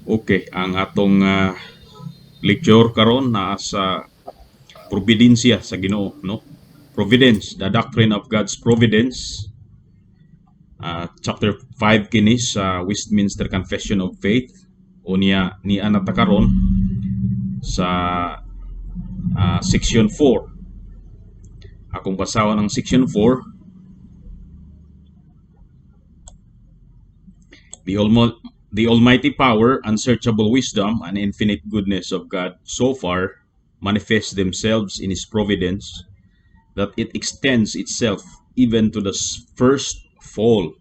Okay, ang atong lecture karon naa sa providensya sa Ginoo, no? Providence, the doctrine of God's providence. Chapter 5 kini sa Westminster Confession of Faith. Unya ni anata karon sa section 4. Akong basawan ang section 4. The almighty power, unsearchable wisdom, and infinite goodness of God so far manifest themselves in His providence, that it extends itself even to the first fall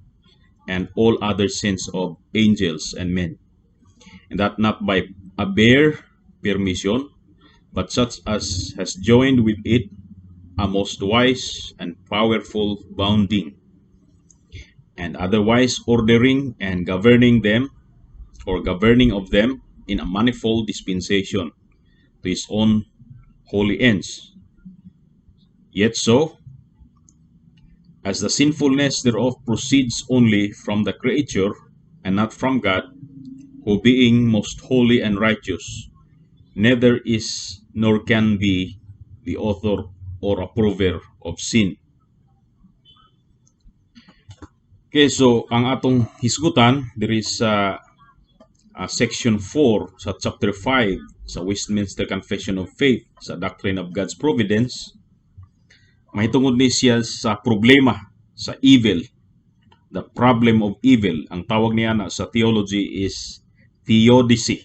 and all other sins of angels and men, and that not by a bare permission, but such as has joined with it a most wise and powerful bounding, and otherwise ordering and governing them, or governing of them in a manifold dispensation to his own holy ends. Yet so, as the sinfulness thereof proceeds only from the creature and not from God, who being most holy and righteous, neither is nor can be the author or approver of sin. Okay, so ang atong hisgutan there is section 4 sa chapter 5 sa Westminster Confession of Faith sa Doctrine of God's Providence. Mahitungod ni siya sa problema sa evil, the problem of evil. Ang tawag niya na sa theology is theodicy.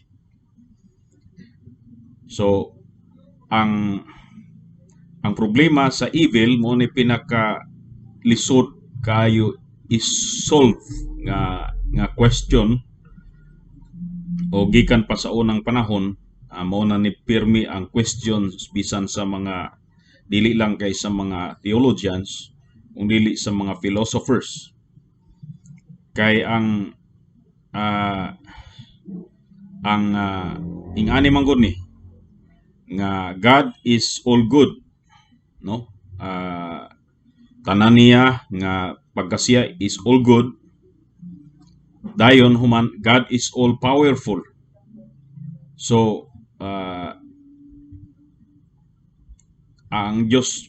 So, ang problema sa evil mo ni pinaka lisod kayo is solve nga question, o gikan pa sa unang panahon mao na ni pirmi ang questions bisan sa mga dili lang kay sa mga theologians, kung dili sa mga philosophers. Kay ang ingani man gud ni nga God is all good, no? Tanan niya nga pagkasiya is all good. Dayon human God is all powerful. So ang Dios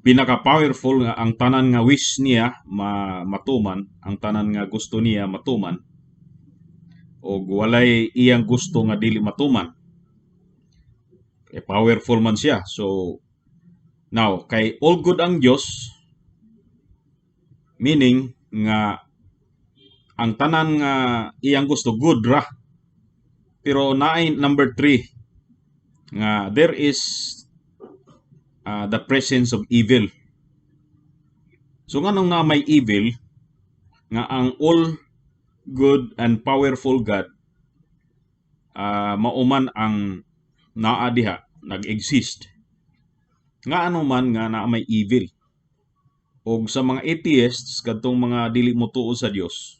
pinaka-powerful nga ang tanan nga wish niya matuman, ang tanan nga gusto niya matuman, o walay iyang gusto nga dili matuman. Powerful man siya. So now kay all good ang Dios, meaning nga ang tanan nga iyang gusto good ra. Pero naay number 3 nga there is the presence of evil. So nganong na may evil nga ang all good and powerful God mauman ang naa diha nag-exist. Nga ano man nga na may evil. Og sa mga atheists kadtong mga dili motuo sa Dios,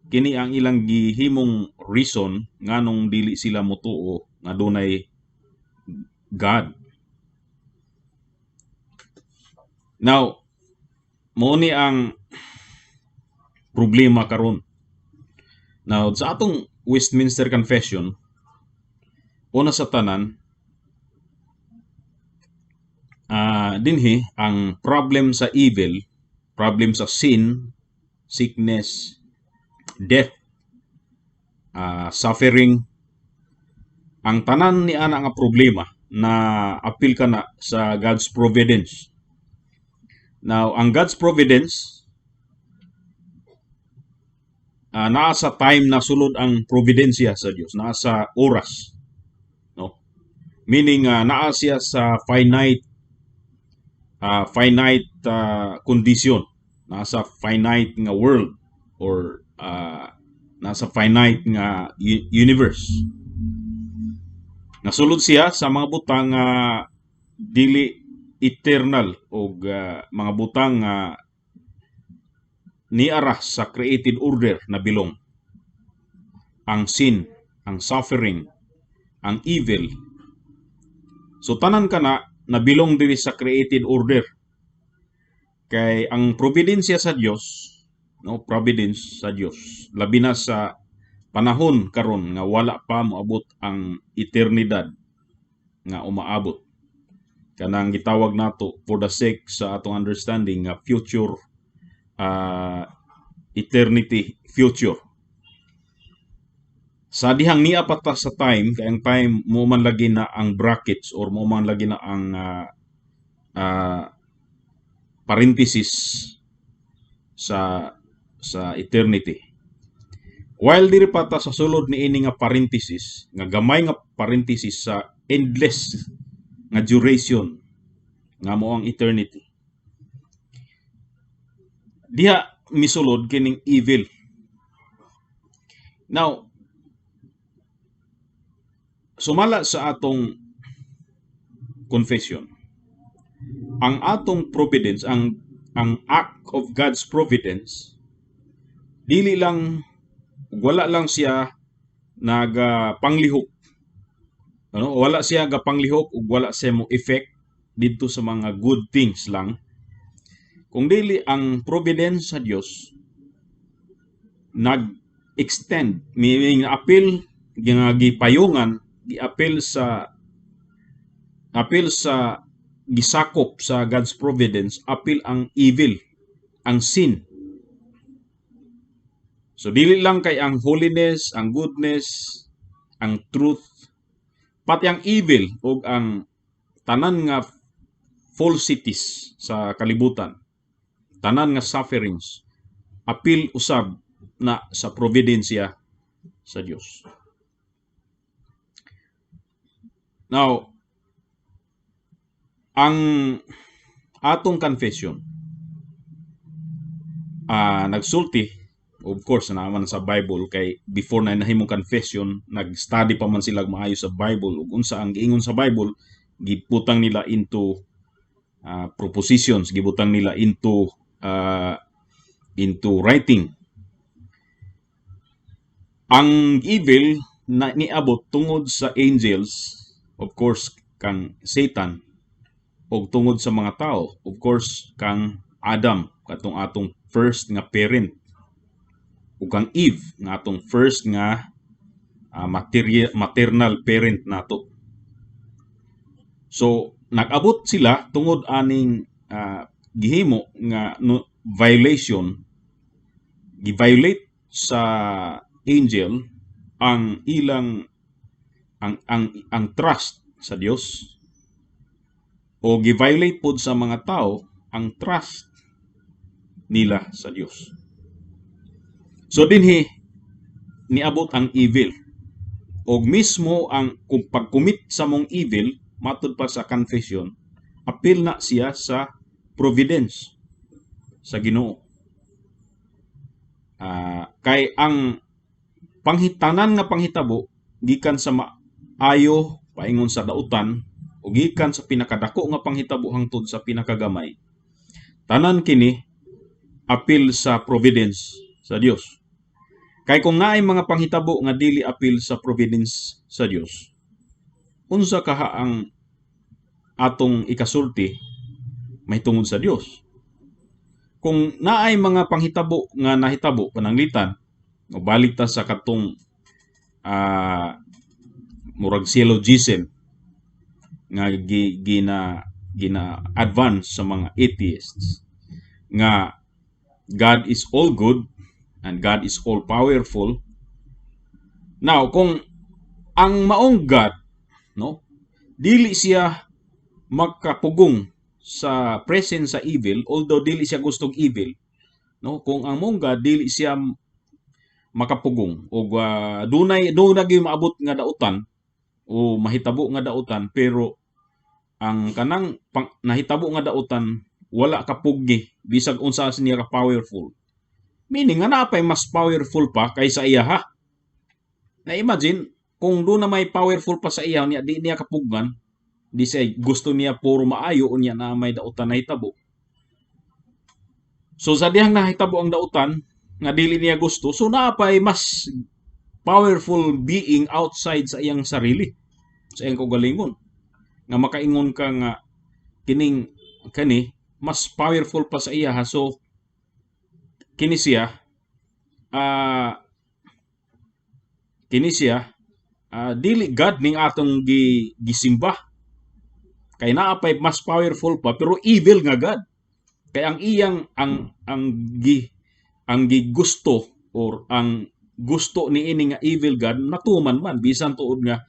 kini ang ilang gihimong reason nganong dili sila motuo nga dunay God. Now, mo ni ang problema karon. Now, sa atong Westminster Confession, una sa tanan, dinhi ang problem sa evil, problem sa sin, sickness, death, suffering, ang tanan ni ana nga problema na apil ka na sa God's providence. Now, ang God's providence, naa sa time na sulod ang providensya sa Dios, naa sa oras, no? Meaning naa siya sa finite condition, nasa finite nga world, or nasa finite nga universe. Nasulod siya sa mga butang dili eternal, o mga butang niara sa created order na bilong. Ang sin, ang suffering, ang evil. So tanan kana nabilong diri sa created order. Kay ang providensya sa Dios, no, providence sa Dios, labi na sa panahon karon nga wala pa moabot ang eternidad nga umaabot. Kanang gitawag nato for the sake sa atong understanding nga future eternity future. Sa dihang niya pata sa time, kaya ang time mo man lagi na ang brackets or mo man lagi na ang parenthesis sa eternity. While diri pata sa sulod ni ini nga parenthesis, nga gamay nga parenthesis sa endless nga duration nga mo ang eternity. Diha misulod kining evil. Now, sumala sa atong confession, ang atong providence, ang act of God's providence, dili lang, wala lang siya nagapanglihok. Wala siya gapanglihok ug wala siya mo effect dito sa mga good things lang. Kung dili ang providence sa Dios nag-extend, meaning appeal gipayungan, gi-appeal sa gisakop sa God's providence, appeal ang evil, ang sin. So dili lang kay ang holiness, ang goodness, ang truth, pati ang evil o ang tanan nga falsities sa kalibutan, tanan nga sufferings, appeal usab na sa providensya sa Dios. Now, ang atong confession nagsulti, of course, naman sa Bible, kay before na nahimong confession, nag-study pa man sila maayo sa Bible, ug unsa ang giingon sa Bible, gibutang nila into propositions, gibutang nila into writing. Ang evil na niabot tungod sa angels, of course, kang Satan, o tungod sa mga tao, of course, kang Adam, katong atong first nga parent, o kang Eve, nga atong first nga maternal parent nato. So, nag-abot sila tungod aning gihimo nga violation, gi-violate sa angel ang ilang ang trust sa Dios, o gi-violate pod sa mga tao ang trust nila sa Dios. So dinhi niabot ang evil, og mismo ang pag-commit sa mong evil, matud pa sa confession, appeal na siya sa providence sa Ginoo. Kay ang tanan nga panghitabo gikan sa maayo paingon sa dautan, o gikan sa pinakadako nga panghitabo hangtod sa pinakagamay, tanan kini appeal sa providence sa Dios. Kay kung naay mga panghitabo nga dili appeal sa providence sa Dios, unsa kaha ang atong ikasulti mahitungod sa Dios? Kung naay mga panghitabo nga nahitabo pananglitan, o balik ta sa katong murag syllogism nga gina-advance sa mga atheists, nga God is all good and God is all powerful. Now, kung ang maong God, dili siya magkapugong sa presence sa evil, although dili siya gustong evil, kung ang maong God dili siya makapugong, o dunay gyud maabot nga dautan o mahitabo nga dautan, pero ang kanang nahitabo nga dautan wala kapuggi bisag unsa niya ka powerful, meaning nga napay mas powerful pa kaysa iya, ha. Na imagine kung do na may powerful pa sa iya niya, di niya kapugnan, di siya gusto niya puro maayo unya na may dautan nahitabo. So sa dihang nahitabo ang dautan nga dili niya gusto, so napay mas powerful being outside sa iyang sarili, sa iyang kaugalingon, nga makaingon ka nga kani mas powerful pa sa iya, ha. So kini siya kini siya dili God ning atong gisimba. Kay naa pay mas powerful pa pero evil nga God. Kay ang iyang ang gigusto or ang gusto ni ini nga evil God natuman man bisan tuod nga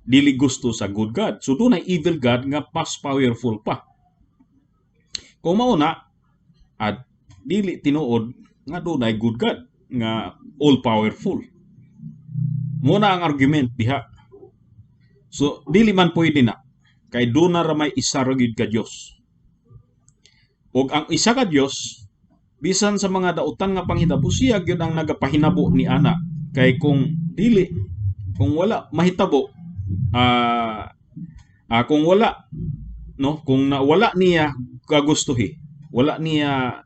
dili gusto sa good God. So dunay evil God nga mas powerful pa. Kung mao na at dili tinuod nga dunay good God nga all powerful. Muna ang argument diha. So dili man pwede na kay doon na may isa ra gyud ka Dios. Og ang isa ka Dios bisan sa mga dautan nga panghitabo siya gyud ang nagapahinabo ni ana. Kay kung wala mahitabo kung wala kung wala niya kagustuhi, wala niya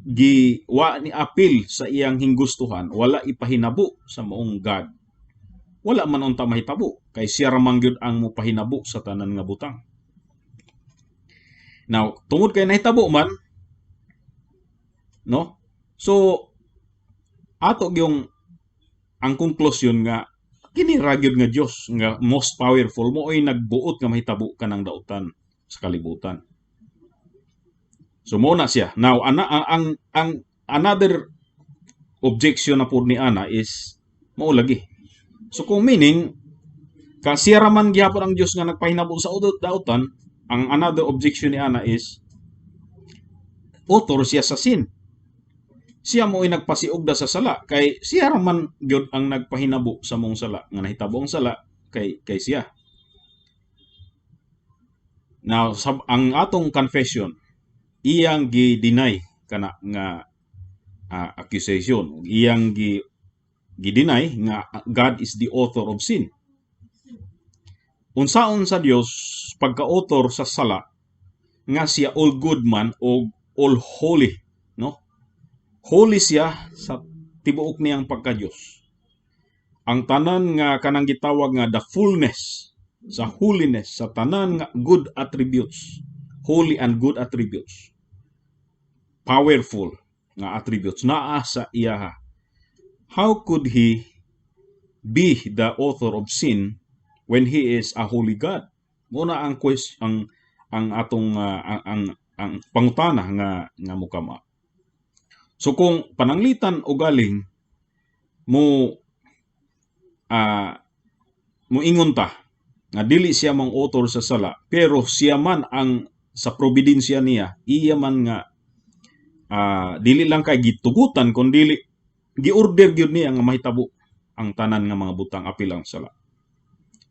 ni apil sa iyang hinggustuhan, wala ipahinabo sa maong God. Wala man unta mahitabo kay siya ra man gyud ang mopahinabo sa tanan nga butang. Now, tungod kay nahitabo man, no? So ato yung ang konklusyon nga kini ra gyud nga Dios nga most powerful mo ay nagbuot nga mahitabo kanang dautan sa kalibutan. So mo na siya. Now ang another objection na pud ni ana is mao lagi. So kung meaning siya ra man gyapon ang Dios nga nagpahinabo sa dautan, ang another objection ni ana is author siya sa sin. Siya mo ay nagpasiugda sa sala kay siya ra man gyud ang nagpahinabo sa mong sala nga nahitabo ang sala kay siya. Now ang atong confession iyang gi-deny kana nga accusation, iyang gi-deny nga God is the author of sin. Unsaon sa Dios pagka-author sa sala nga siya all good man o all holy, no? Holy siya sa tibuok niyang pagka-Dios. Ang tanan nga kanang gitawag nga the fullness sa holiness sa tanan nga good attributes, holy and good attributes, powerful nga attributes naa sa iya. How could he be the author of sin when he is a holy God? Muna ang question ang atong ang pangutana nga mukama. So kung pananglitan o galing mo ingon ta nga dili siya mang author sa sala pero siya man ang sa providensya niya iya man nga dili lang kay gitugutan kun dili giorder gyud niya nga mahitabo ang tanan nga mga butang apil ang sala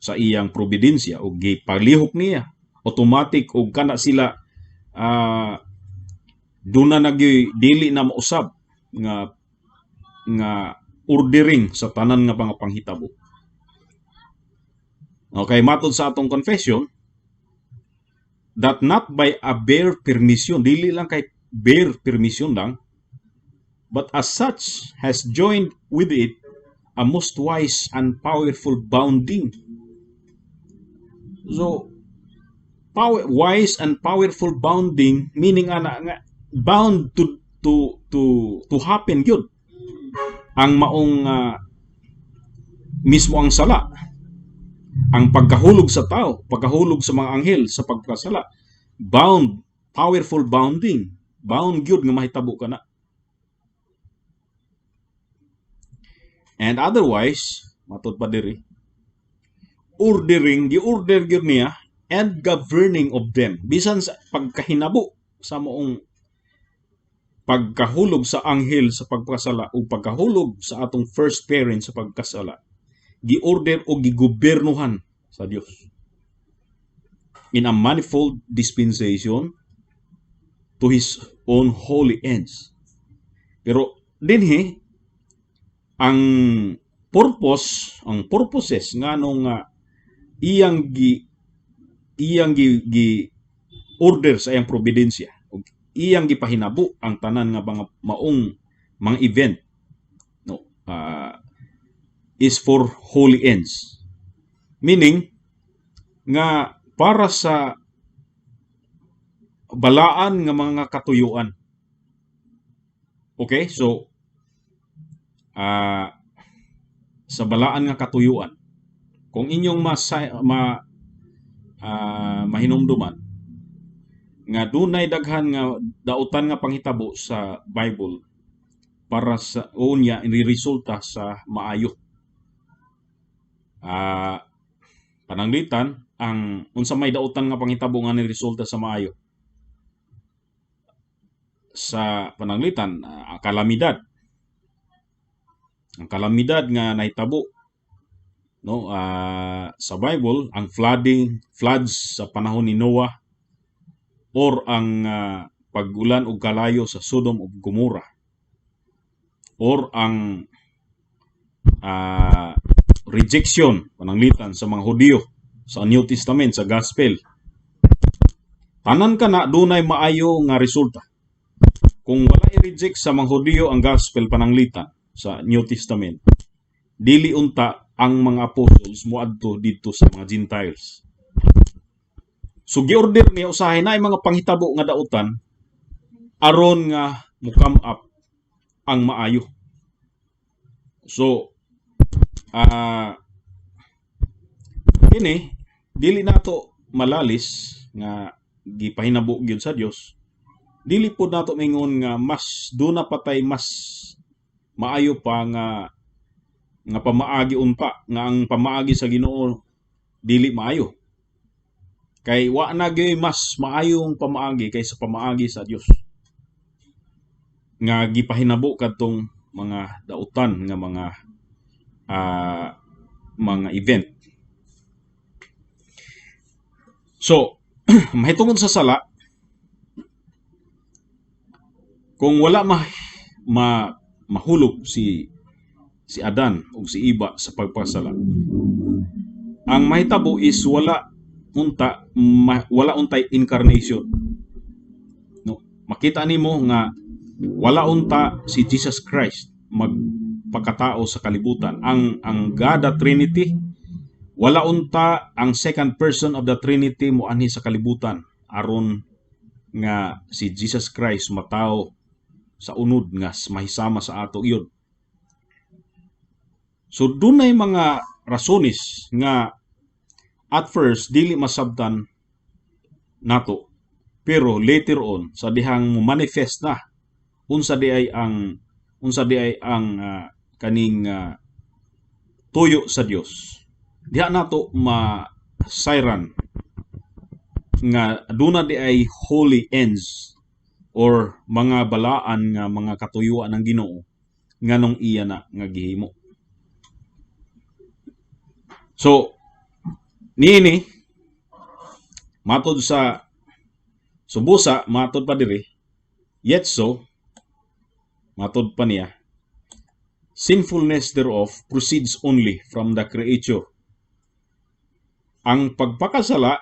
sa iyang providensya o gipalihok niya automatic og kana sila doon na dili na mausab nga ordering sa tanan nga mga panghitabo. Okay, matod sa atong confession that not by a bare permission, dili lang kay bare permission lang, but as such has joined with it a most wise and powerful bounding. So wise and powerful bounding meaning nga bound to happen gyud ang maong mismo ang sala, ang pagkahulog sa tao, pagkahulog sa mga anghel sa pagkasala, bound, powerful bounding, bound gyud nga mahitabo kana. And otherwise matud pa diri gi-order gyud niya and governing of them bisan sa pagkahinabo sa moong pagkahulog sa anghel sa pagkasala o pagkahulog sa atong first parent sa pagkasala, gi-order o gigobernuhan sa Dios in a manifold dispensation to his own holy ends. Pero dinhi ang purposes nganong iyang gi order sa iyang providensya, iyang gipahinabo ang tanan nga mga maong mga event, no, is for holy ends, meaning nga para sa balaan nga mga katuyuan. Okay, so sa balaan nga katuyuan. Kung inyong mahinumduman nga dunay daghan nga dautan nga panghitabo sa Bible para sa unya iniresulta sa maayo. Pananglitan ang unsa may dautan nga panghitabo nga niresulta sa maayo. Sa pananglitan, ang kalamidad. Ang kalamidad nga nahitabo sa Bible, ang floods sa panahon ni Noah, or ang pagulan og kalayo sa Sodom ug Gomorrah, or ang rejection, pananglitan sa mga Hudyo sa New Testament, sa Gospel. Tanan kana dunay maayo nga resulta. Kung wala i-reject sa mga Hudyo ang Gospel, pananglitan sa New Testament, dili unta ang mga apostles moadto dito sa mga Gentiles. So giorder niya usahay na ay mga panghitabo nga dautan aron nga mukam up ang maayo. So ini dili nato malalis nga gipahinabo gyud sa Dios. Dili po nato mingon nga mas duna patay mas maayo pa nga pamaagi unta nga ang pamaagi sa Ginoo dili maayo. Kay wa na gyud mas maayong pamaagi kaysa pamaagi sa Dios. Nga gipahinabo kadtong mga dautan nga mga event. So, mahitungod sa sala, kung wala mahulog si Adan o si Iba sa pagpasala, ang mahitabo is wala untay incarnation. No, makita nimo nga wala unta si Jesus Christ magpakatao sa kalibutan. Ang God the Trinity, wala unta ang second person of the Trinity mo anhi sa kalibutan aron nga si Jesus Christ matao sa unod nga mahisama sa ato yun. So dunay mga rasones nga at first dili masabtan nato, pero later on sa dihang manifest na unsa di ay ang kaning tuyo sa Dios, diha nato masayran nga duna di ay holy ends or mga balaan nga mga katuyuan ng Ginoo nganong iya na nga gihimo. So niini matod sa subusa, matod pa diri, yet so matod pa niya, sinfulness thereof proceeds only from the creature. Ang pagpakasala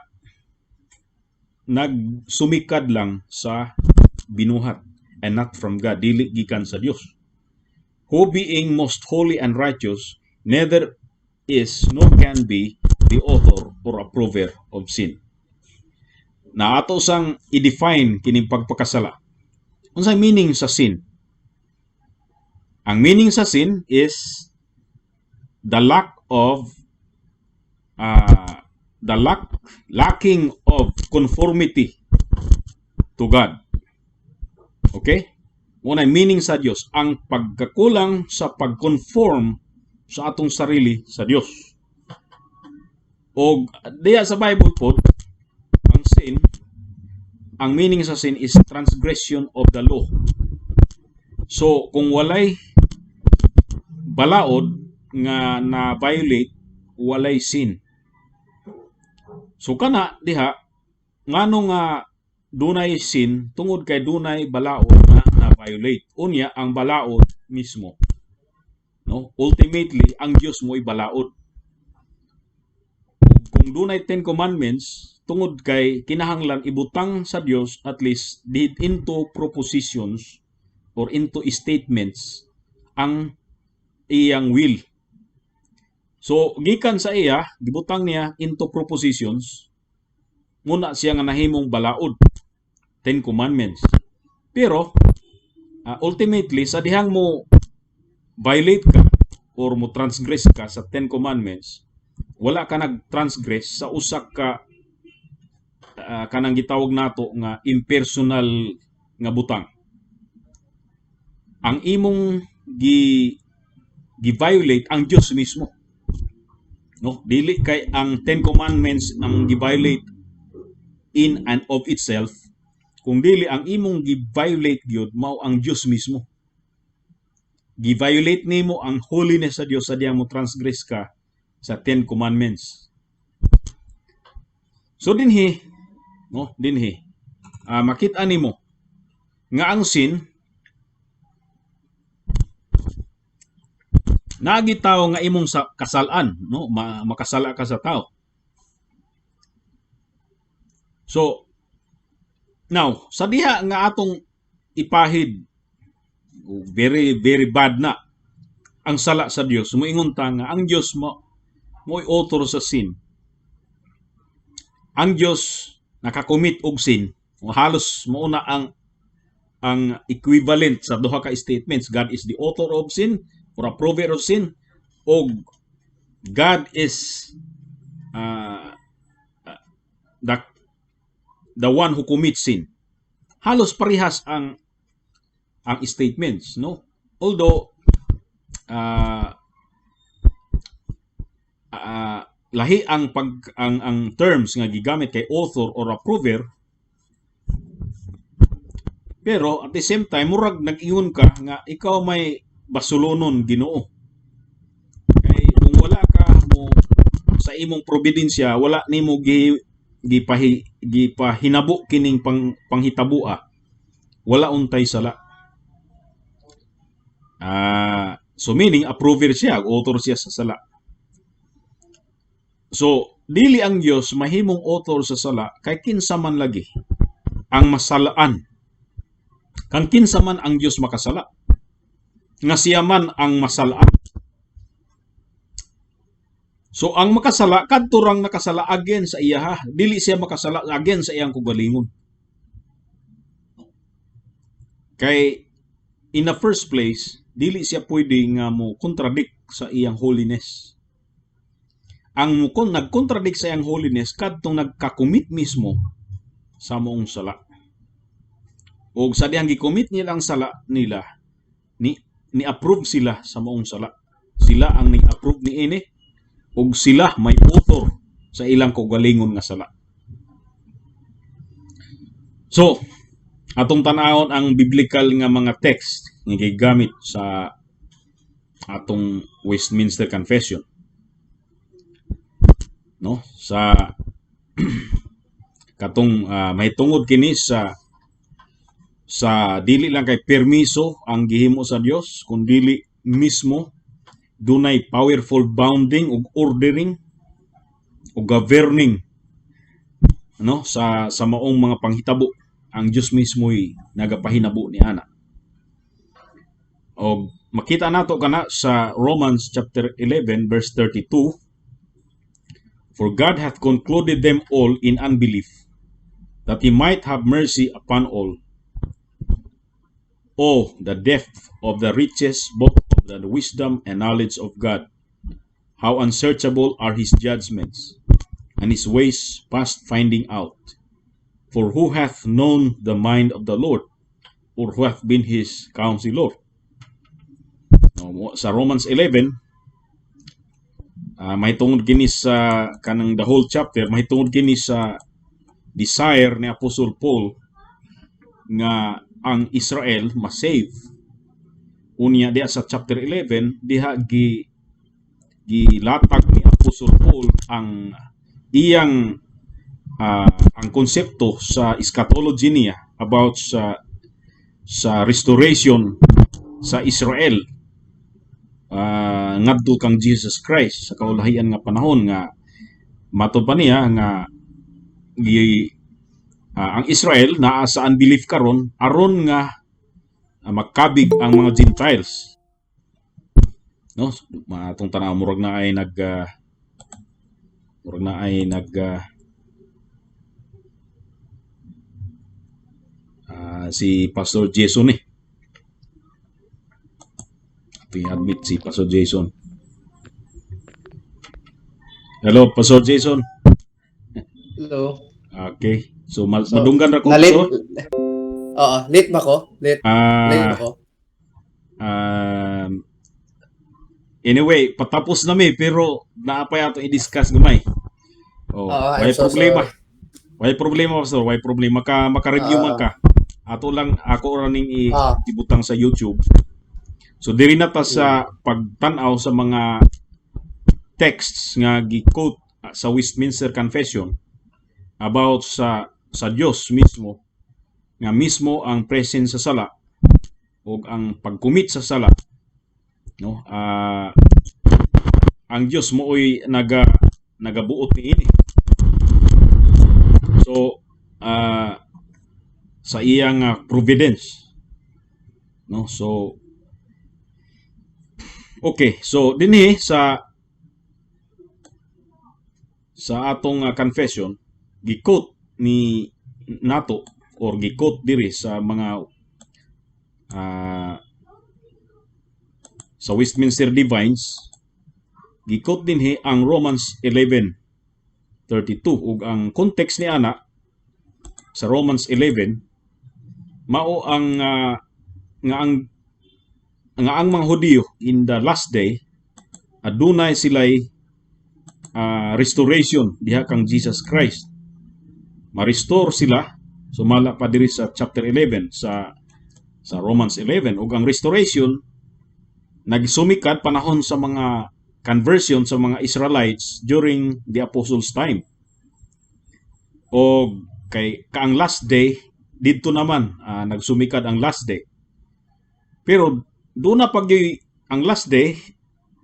nagsumikad lang sa binuhat and not from God, dili gikan sa Dios, who being most holy and righteous neither is nor can be the author or approver of sin. Na ato sang i-define kining pagpakasala. Unsay meaning sa sin? Ang meaning sa sin is the lacking of conformity to God. Okay? Unay meaning sa Dios, ang pagkakulang sa pag-conform sa atong sarili sa Dios. O diya sa Bible po, ang meaning sa sin is transgression of the law. So kung walay balaod nga na-violate, walay sin. So kana diha ngano nga dunay sin tungod kay dunay balaod nga na-violate. Unya ang balaod mismo, no? Ultimately ang Dios mo'y balaod. Kung dunay 10 commandments, tungod kay kinahanglan ibutang sa Dios at least into propositions or into statements ang iyang will. So gikan sa iya, gibutang niya into propositions, muna siya nga nahimong balaod, 10 commandments. Pero ultimately sa dihang mo violate ka or mo transgress ka sa 10 commandments, wala ka nag-transgress sa usa ka kanang gitawag nato nga impersonal nga butang. Ang imong gi-violate ang Dios mismo. No, dili kay ang 10 commandments ang gi-violate in and of itself, kung dili ang imong gi-violate gyud mao ang Dios mismo. Gi-violate nimo ang holiness sa Dios sa diyang mo transgress ka sa 10 commandments. So dinhi, no, makita nimo nga ang sin nagitaw nga imong kasalan, no, makasala ka sa tao. So now, sa diha nga atong ipahid, very very bad na ang sala sa Dios, moingon ta nga ang Dios mo'y author sa sin. Ang Dios nakakommit og sin, halos mauna ang equivalent sa duha ka statements. God is the author of sin or approver of sin, o God is the one who commits sin. Halos parehas ang statements, no? Although lahi ang terms nga gigamit kay author or approver, pero at the same time murag nag-ingon ka nga ikaw may basulonon Ginoo. Kay kung wala ka mo sa imong providensya, wala nimo gipahinabo kining panghitabua, wala untay sala. So meaning approver siya, author siya sa sala. So dili ang Dios mahimong author sa sala kay kinsa man lagi ang masalaan. Kan kinsa man ang Dios makasala, nga siya man ang masalaan. So ang makasala kadto rang nakasala again sa iya, dili siya makasala again sa iyang kaugalingon. Kay in the first place, dili siya pwede nga mo contradict sa iyang holiness. Ang nag-contradict sa iyang holiness kadtong nagka-commit mismo sa moong sala. O sa diyang gi-commit nila ang sala nila, ni-approve sila sa moong sala. Sila ang ni-approve ni ini, o sila may author sa ilang kaugalingon nga sala. So, atong tanawon ang biblical nga mga text nga gigamit sa atong Westminster Confession. No, sa katong may tungod kini sa dili lang kay permiso ang gihimo sa Dios, kundi mismo dunay powerful bounding ug ordering o governing, no, sa maong mga panghitabo. Ang Dios mismo'y nagapahinabo ni ana. O makita nato kana sa Romans chapter 11 verse 32, for God hath concluded them all in unbelief, that he might have mercy upon all. Oh, the depth of the riches, both of the wisdom and knowledge of God! How unsearchable are his judgments, and his ways past finding out. For who hath known the mind of the Lord, or who hath been his counselor? Sa Romans 11, may tungod kini sa kanang the whole chapter, may tungod kini sa desire ni Apostle Paul nga ang Israel ma-save. Unya diha sa chapter 11, diha gilatag ni Apostle Paul ang iyang ang konsepto sa eschatology niya about sa restoration sa Israel ngadto kang Jesus Christ sa kaulahian nga panahon, nga matud pa niya nga ang Israel naa sa unbelief karon aron nga magkabig ang mga Gentiles, no. Matong tanaw murag na ay si Pastor Jason, i-admit si Pastor Jason. Hello, Pastor Jason. Hello. Okay. So, So, madunggan ra ko, na-late, Pastor. late ba ko? Late ba Ah, ko? um, anyway, patapos na mi, pero naapay ato i-discuss gamay. Oh, I'm why so problema. sorry. Why problema, Pastor? Why problema? Maka-review man Uh, ka. Ato lang, ako raning ah, ibutang sa YouTube. So, diri na ta mm, sa pagtanaw sa mga texts nga gi-quote sa Westminster Confession about sa Dios mismo, nga mismo ang presence sa sala o ang pag-commit sa sala, no? Ang Dios mooy nagabuot ni ini. So, sa iyang providence, no? So, okay. So, dinhi sa atong confession, gi-quote ni nato or gi-quote diri sa mga uh, sa Westminster Divines, gi-quote dinhi ang Romans 11:32 ug ang context ni ana sa Romans 11 mao ang nga ang mga Hudiyo in the last day adunay sila'y restoration diha kang Jesus Christ. Ma-restore sila sumala pa diri sa chapter 11 sa Romans 11 ug ang restoration nagsumikat panahon sa mga conversion sa mga Israelites during the apostles' time. O kay kaang last day didto naman nagsumikad ang last day. Pero doon na pag ang last day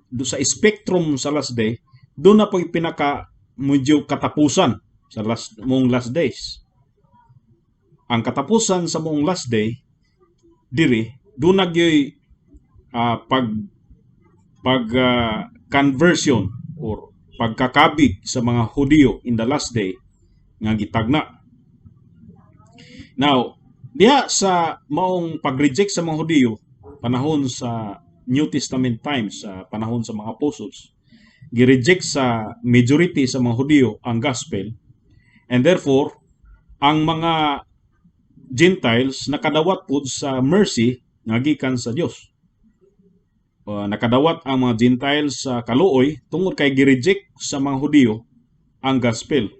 do sa spectrum sa last day, doon na pag pinaka medyo katapusan sa mong last days. Ang katapusan sa mong last day diri doon nagyoy conversion or pagkakabig sa mga Hudiyo in the last day nga gitagna. Now, diha sa maong pag-reject sa mga Hudiyo panahon sa New Testament times, sa panahon sa mga apostles, gi-reject sa majority sa mga Hudiyo ang gospel, and therefore ang mga Gentiles nakadawat pud sa mercy nga gikan sa Dios. Nakadawat ang mga Gentiles sa kaluoy tungod kay gi-reject sa mga Hudiyo ang gospel.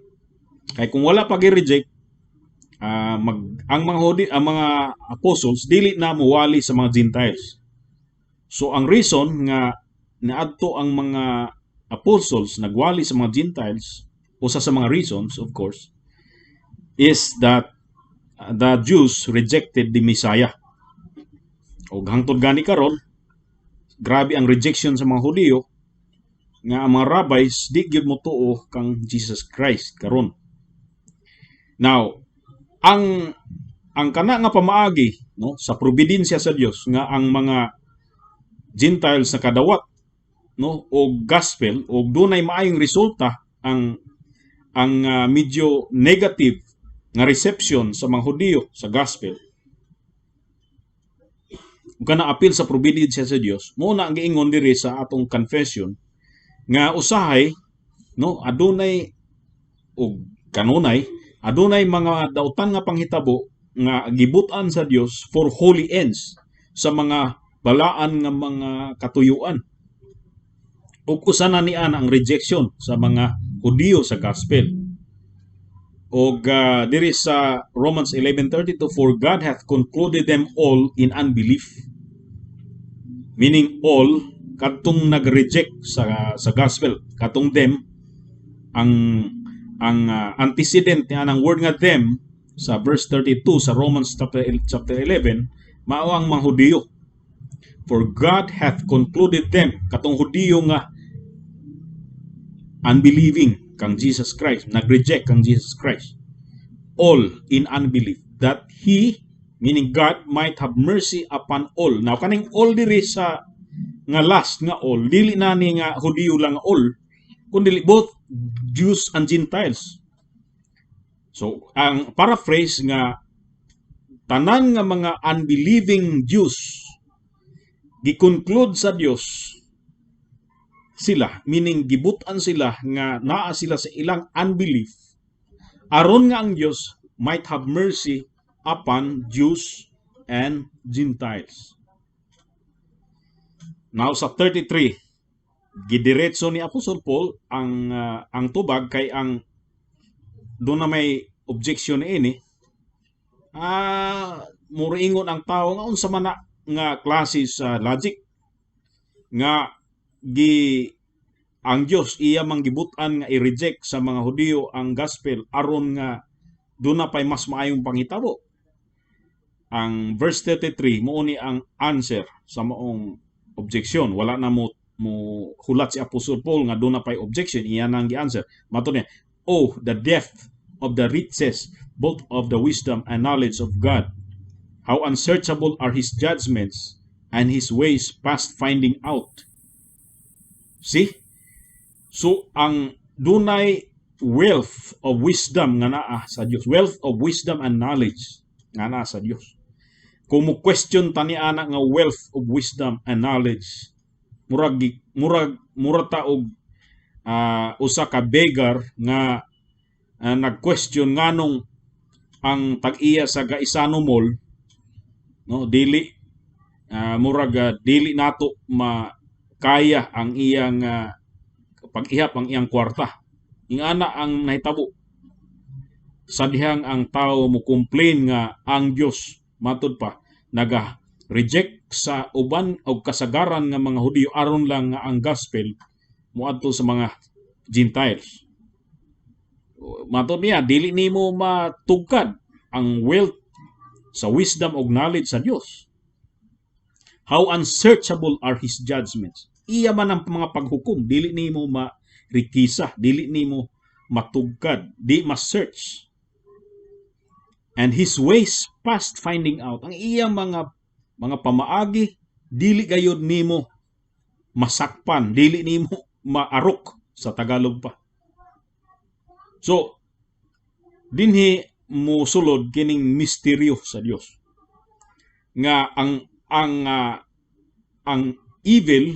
Kay kung wala pa gi-reject, ang mga apostles dili na muwali sa mga Gentiles. So ang reason nga naadto ang mga apostles nagwali sa mga Gentiles, usa sa mga reasons of course, is that the Jews rejected the Messiah. O hangtod gani karon, grabe ang rejection sa mga Hudiyo nga ang mga rabbis di gyud mo tuo kang Jesus Christ karon. Now, ang kana nga pamaagi no sa providensya sa Dios nga ang mga Gentiles na kadawat no og gospel og dunay maayong resulta ang medyo negative nga reception sa mga Hudiyo sa gospel ug kana apil sa providensya sa Dios mo na ang giingon diri sa atong confession nga usahay no adunay og kanunay adunay mga dautan nga panghitabo nga gibutan sa Dios for holy ends sa mga balaan nga mga katuyuan. Ug usa na ni ana ang rejection sa mga Hudiyo sa gospel. Og diri sa Romans 11:32, for God hath concluded them all in unbelief. Meaning all katong nag-reject sa gospel, katong them ang antecedent niya ng word nga them sa verse 32 sa Romans chapter 11 mao ang mga Hudiyo. For God hath concluded them, katong Hudiyo nga unbelieving kang Jesus Christ, nag-reject kang Jesus Christ, all in unbelief, that He, meaning God, might have mercy upon all. Now, kaning all diri sa nga last nga all, dili na ni nga Hudiyo lang all, kundi both Jews and Gentiles. So, ang paraphrase nga tanan nga mga unbelieving Jews gi-conclude sa Dios sila, meaning gibutan sila nga naa sila sa ilang unbelief, aron nga ang Dios might have mercy upon Jews and Gentiles. Now sa 33, gidiretso ni Apostol Paul ang tubag kay ang doon na may objection ini. Muriingon ang tao nga unsa man nga klase sa logic nga ang Dios iya manggibutan nga i-reject sa mga Hudiyo ang gospel aron nga doon na pay mas maayong panghitabo. Ang verse 33 mo ni ang answer sa maong objection. Wala na mo hulat si Apostol Paul nga doon na pay objection, iya nang gi-answer. Mato niya, "Oh, the depth of the riches both of the wisdom and knowledge of God. How unsearchable are his judgments and his ways past finding out." See? So ang dunay wealth of wisdom nga naa sa Dios, wealth of wisdom and knowledge nga naa sa Dios. Kung mo question tani ana nga wealth of wisdom and knowledge, murag ta og usa ka beggar nga nag-question nganong ang tag-iya sa Gaisano Mall, no, dili dili nato makaya ang iyang pag-ihap ang iyang kwarta. Ingana ang nahitabo sa dihang ang tao mo complain nga ang Dios matud pa naga-reject sa uban o kasagaran nga mga Hudiyo aron lang nga ang gospel moadto sa mga Gentiles. Matud niya, dili nimo matugkad ang wealth sa wisdom og knowledge sa Dios. How unsearchable are his judgments. Iya man ang mga paghukom, dili nimo marikisa, dili nimo matugkad, di ma-search. And his ways past finding out. Ang iyang mga pamaagi, dili gayud nimo masakpan, dili nimo maarok sa Tagalog pa. So, dinhi mo sulod kining misteryo sa Dios nga ang evil,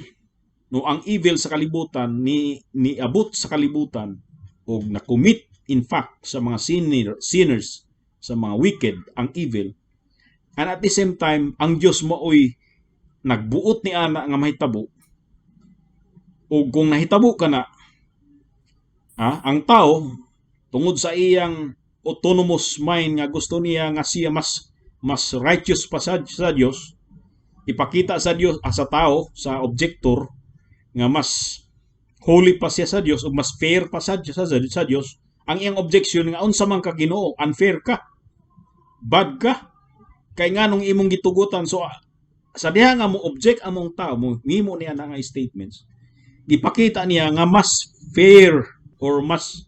no, ang evil sa kalibutan ni abot sa kalibutan o na-commit in fact sa mga sinners, sa mga wicked, ang evil. And at the same time, ang Dios maoy nagbuot ni ana nga mahitabo. O kung nahitabo ka na, ang tao tungod sa iyang autonomous mind nga gusto niya nga siya mas righteous pa sa Dios, ipakita sa Dios sa tao, sa objector nga mas holy pa siya sa Dios o mas fair pa sa Dios. Ang iyang objection nga unsa man ka Ginoo, unfair ka, bad ka, kay nganong imong gitugutan. So sa diha nga mo object among tao, mo mimo niya na nga statements, gipakita niya nga mas fair or mas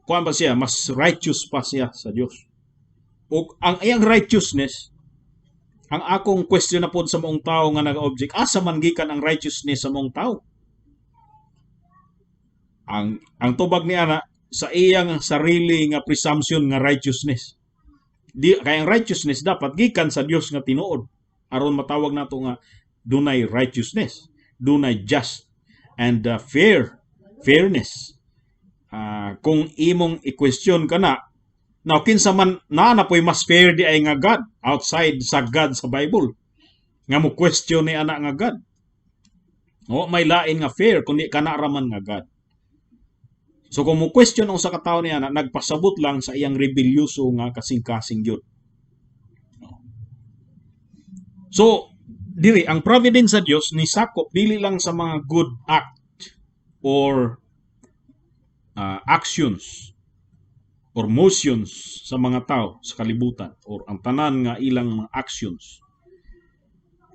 kuan ba siya, mas righteous pa siya sa Dios. O ang iyang righteousness, ang akong question na pod sa mong tao nga nag-object, asa man gikan ang righteousness sa mong tao? Ang tubag ni ana sa iyang sarili nga presumption nga righteousness. Kaya ang righteousness dapat gikan sa Dios nga tinuod aron matawag nato nga dunay righteousness, dunay just and fairness. Kung imong i-question ka na, now kinsa man na po'y mas fair di ay nga God outside sa God sa Bible nga mo question ni ana nga God. O may lain nga fair kundi kana raman nga God. So kung mo question ang sa katawo ni ana, nagpasabot lang sa iyang rebelyoso nga kasing-kasing gyud. So dili ang providence sa Dios ni sakop dili lang sa mga good act or actions or motions sa mga tao sa kalibutan or ang tanan nga ilang mga actions,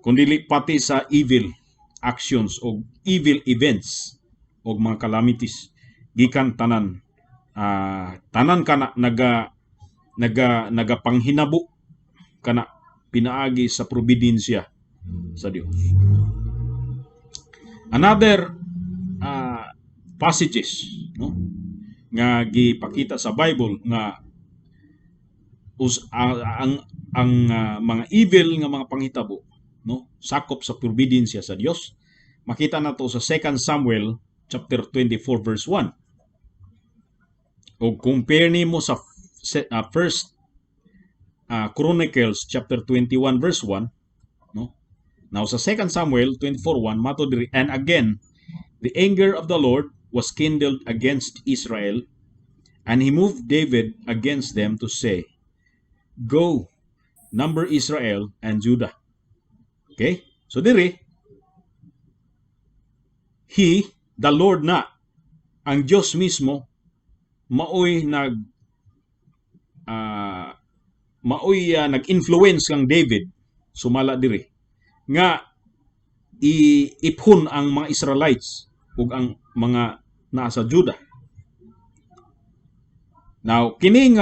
kundi pati sa evil actions o evil events o mga calamities gikan tanan kana nagapanghinabo kana pinaagi sa probidensya sa Dios. Another passages, no, nga gipakita sa Bible nga ang mga evil nga mga panghitabo, no, sakop sa probidensya sa Dios. makita na to sa 2 Samuel chapter 24 verse 1. O compare nimo sa first Chronicles chapter 21 verse 1, no? Now sa 2 Samuel 24:1 mato diri, and again the anger of the Lord was kindled against Israel, and he moved David against them to say, "Go, number Israel and Judah." Okay? So diri, the Lord na, ang Diyos mismo, maoy nag-influence kang David, sumala diri, nga iiphon ang mga Israelites ug ang mga nasa Judah. Now, kining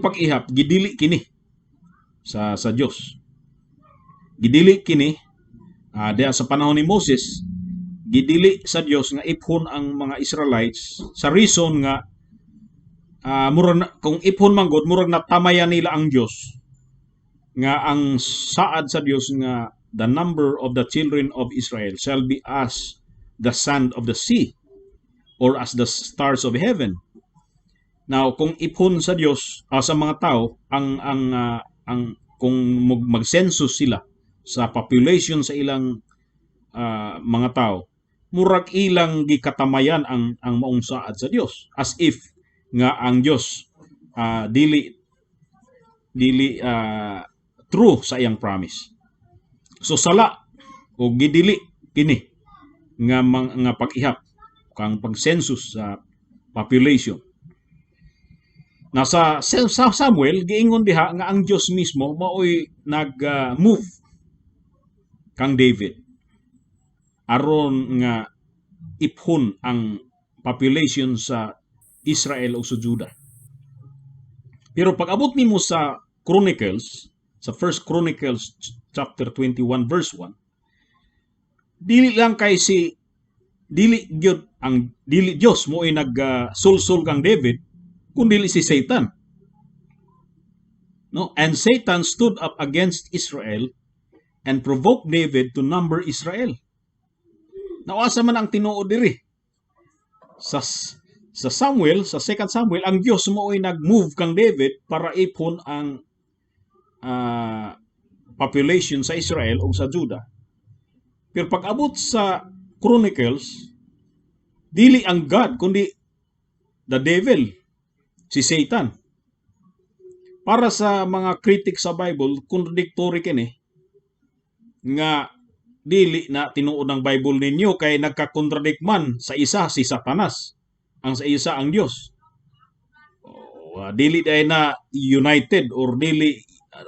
pag-ihap, gidili kini sa Dios. Gidili kini diya sa panahon ni Moses, gidili sa Dios nga iphon ang mga Israelites sa reason nga kung iphon man gud murag natamayan nila ang Dios nga ang saad sa Dios nga the number of the children of Israel shall be as the sand of the sea or as the stars of heaven. Now, kung iphon sa Dios sa mga tao ang kung mag-census sila sa population sa ilang mga tao, murag ilang gikatamayan ang maong saad sa Dios, as if nga ang Dios dili true sa iyang promise. So sala o gidili kini nga pag-ihap kang pag-census sa population. Nasa Samuel giingon diha nga ang Dios mismo maoy nag-move kang David aron nga iphon ang population sa Israel o sa Judah. Pero pag abot nimo sa Chronicles, sa 1 Chronicles chapter 21 verse 1, dili lang kay dili Dios mo ay nag-sulsul kang David, kundi si Satan. No? And Satan stood up against Israel and provoked David to number Israel. Nawasa man ang tinuod diri. Sa Samuel, sa 2 Samuel, ang Dios mo ay nag-move kang David para iphon ang population sa Israel o sa Judah. Pero pag abot sa Chronicles, dili ang God kundi the devil, si Satan. Para sa mga critic sa Bible, contradictory kini nga dili na tinuod ang Bible ninyo kay nagka-contradict man sa isa si Satanas, ang sa isa ang Dios. Dili day na united or dili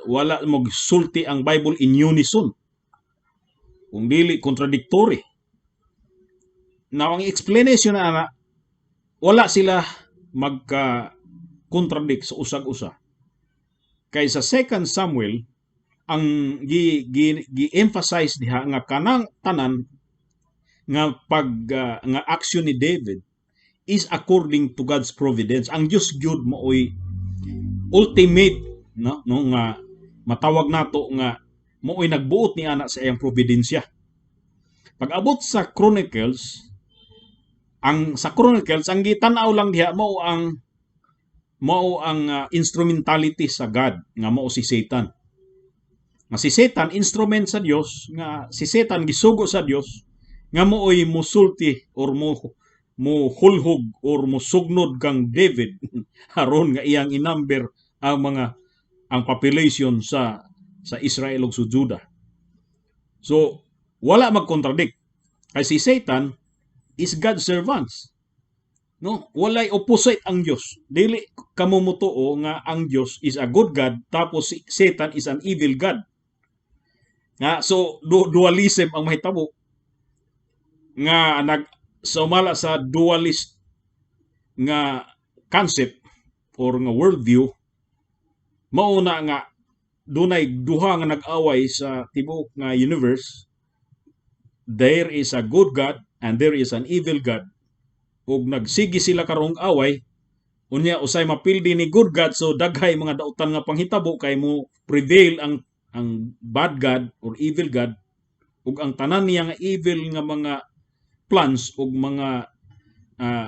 wala mo sulti ang Bible in unison. Kung dili contradictory. Now ang explanation na wala sila magka-contradict sa usag-usa. Kay sa 2 Samuel ang gi-emphasize diha nga kanang tanan nga nga action ni David is according to God's providence. Ang Dios gyud mo'y ultimate, no nga matawag nato nga mo'y nagbuot ni ana sa iyang providensya. Pag abot sa Chronicles, ang gitan-aw lang diha mao ang instrumentality sa God nga mao si Satan. Nga si Satan instrument sa Dios, nga si Satan gisugo sa Dios nga mo'y musulti or mo hulhog or musugnod kang David aron nga iyang inumber ang population sa Israel ug sa Judah. So wala mag-contradict. Kay si Satan is God's servants. No, walay opposite ang Dios. Dili kamo mutuo nga ang Dios is a good God tapos si Satan is an evil God. So dualism ang mahitabo nga sumala sa dualist nga concept or nga worldview. Mao na nga dunay duha nga nag-away sa tibuok nga universe. There is a good God and there is an evil God. Ug nagsigi sila karong away, unya usay mapildi ni good God, so daghay mga dautan nga panghitabo kay mo prevail ang bad God or evil God ug ang tanan niya nga evil nga mga plans ug mga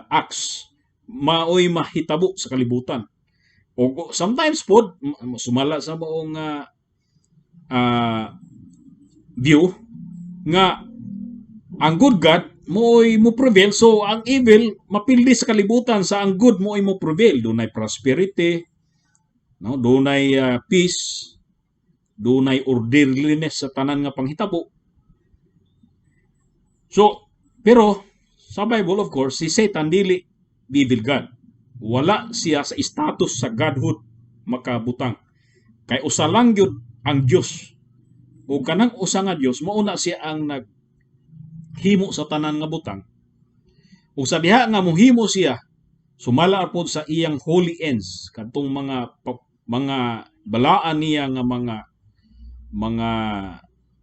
acts maoy mahitabo sa kalibutan. O sometimes pod sumala sa maong view nga ang good God mo'y mo prevail, so ang evil mapildi sa kalibutan, sa ang good mo'y mo prevail. Dunay prosperity, no? Dunay peace, dunay orderliness sa tanan nga panghitabo. So, pero sa Bible, of course, si Satan dili evil God. Wala siya sa status sa godhood makabutang. Kay usa lang gyud ang Dios. O kanang usa nga Dios, mauna siya ang naghimo sa tanan nga butang. O sa diha nga mohimo siya, sumala pod sa iyang holy ends, kadtong mga balaan niya nga mga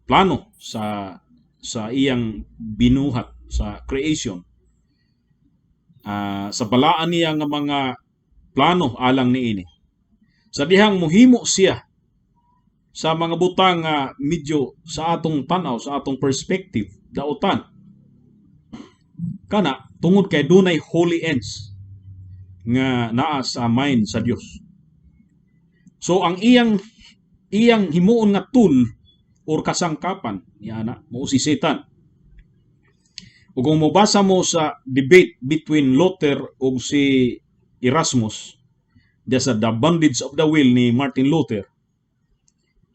plano sa iyang binuhat sa creation. Sa balaan niya nga mga plano alang niini. Sa dihang mohimo siya sa mga butang medyo sa atong tanaw, sa atong perspective, dautan. Kana tungod kay dunay holy ends nga naa sa mind sa Dios. So ang iyang himuon nga tool or kasangkapan niana mao si Satan. Ug kung mobasa mo sa debate between Luther ug si Erasmus, sa The Bondage of the Will ni Martin Luther,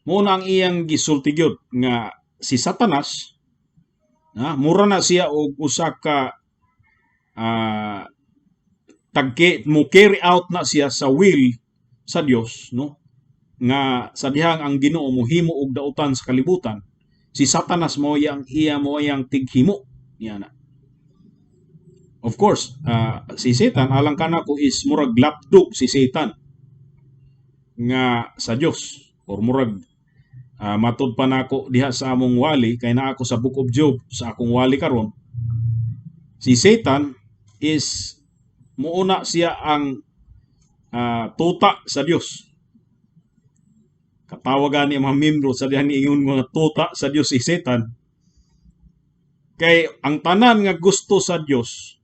mo na ang iyang gisulti gyud nga si Satanas, mura na siya og usa ka mo carry out na siya sa will sa Dios, no? Nga sa dihang ang Ginoo mohimo og dautan sa kalibutan, si Satanas mo yang tighimo niya na. Of course, si Satan alang kana ko is murag lapdog si Satan nga sa Dios, or murag matud pa nako diha sa among wali kay naa ako sa Book of Job sa akong wali karon. Si Satan is muuna siya ang tuta sa Dios. Katawagan ni mga membro sa dihan niingon mga tuta sa Dios si Satan. Kay ang tanan nga gusto sa Dios,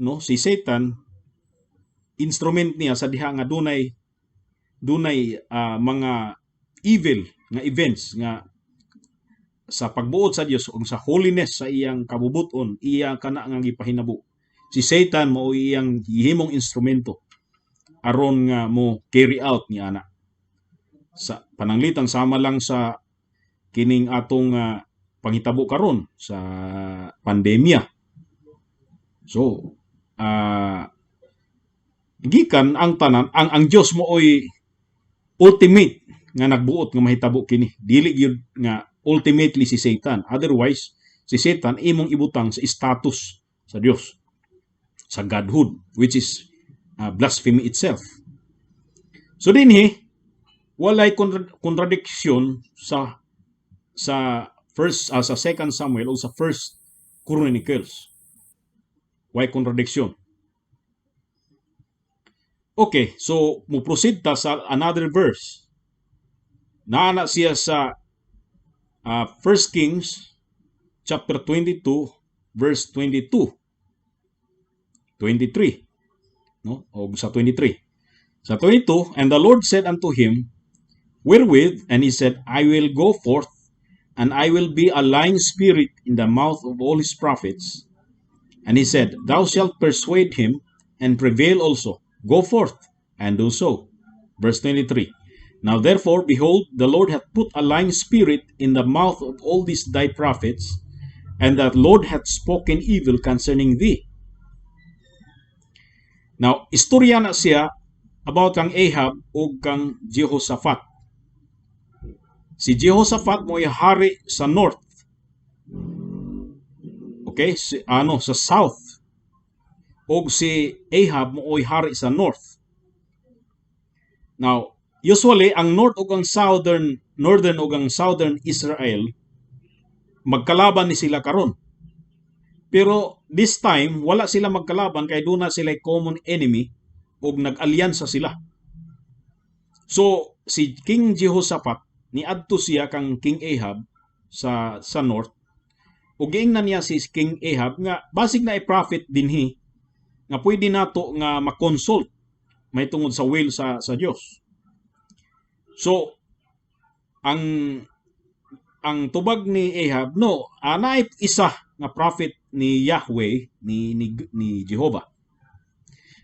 no, si Satan instrument niya sa diha nga dunay mga evil nga events nga sa pagbuot sa Dios ug sa holiness sa iyang kabubuton, iya kana nga gipahinabo. Si Satan mao iyang gihimong instrumento aron nga mo carry out niya ana. Sa pananglitan sama lang sa kining atong panghitabo karon sa pandemya. So, gikan ang tanan, ang Dios mooy ultimate nga nagbuot nga mahitabo kini. Dili gyud nga ultimately si Satan. Otherwise, si Satan imong ibutang sa status sa Dios, sa godhood, which is blasphemy itself. So dinhi walay contradiction sa second Samuel o sa first Chronicles. Why contradiction? Okay, so mo proceed ta sa another verse. Naana siya sa 1 Kings chapter 22 verse 22. 23. No? O sa 23. Sa 22, and the Lord said unto him, Wherewith, and he said, I will go forth, and I will be a lying spirit in the mouth of all his prophets. And he said, Thou shalt persuade him, and prevail also. Go forth, and do so. Verse 23. Now therefore, behold, the Lord hath put a lying spirit in the mouth of all these thy prophets, and the Lord hath spoken evil concerning thee. Now, istorya na siya about kang Ahab o kang Jehoshaphat. Si Jehoshaphat mo'y hari sa north. Okay? Sa south. O si Ahab mo'y hari sa north. Now, usually, ang north o ang northern o ang southern Israel, magkalaban ni sila karon. Pero this time, wala sila magkalaban kay doon na sila common enemy o nag-alyansa sila. So, si King Jehoshaphat, niadto siya kang King Ahab sa north. Ug giingnan niya si King Ahab nga basig na i-prophet dinhi nga pwede nato nga ma-consult may tungod sa will sa Dios. So ang tubag ni Ahab, no, naay isa nga prophet ni Yahweh, ni Jehovah.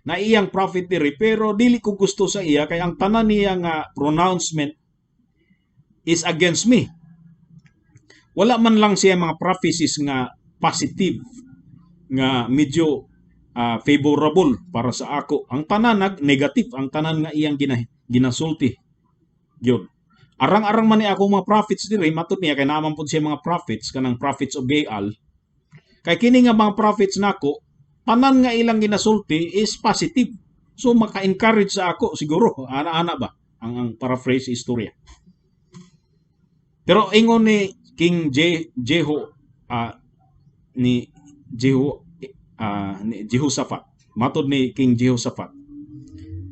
Na iyang prophet diri, pero dili ko gusto sa iya kay ang tanan niya nga pronouncement is against me. Wala man lang siya mga prophecies nga positive, nga medyo favorable para sa ako. Ang tanan negative, ang tanan nga iyang ginasulti. Yun. Arang-arang man ni ako mga prophets diri, matud niya kay naman pud siya mga prophets kanang prophets of Baal. Kay kini nga mga prophets nako, tanan nga ilang ginasulti is positive. So maka-encourage sa ako siguro, ana-ana ba ang paraphrase istorya. Pero ingon ni King ni Jehoshaphat, matod ni King Jehoshaphat,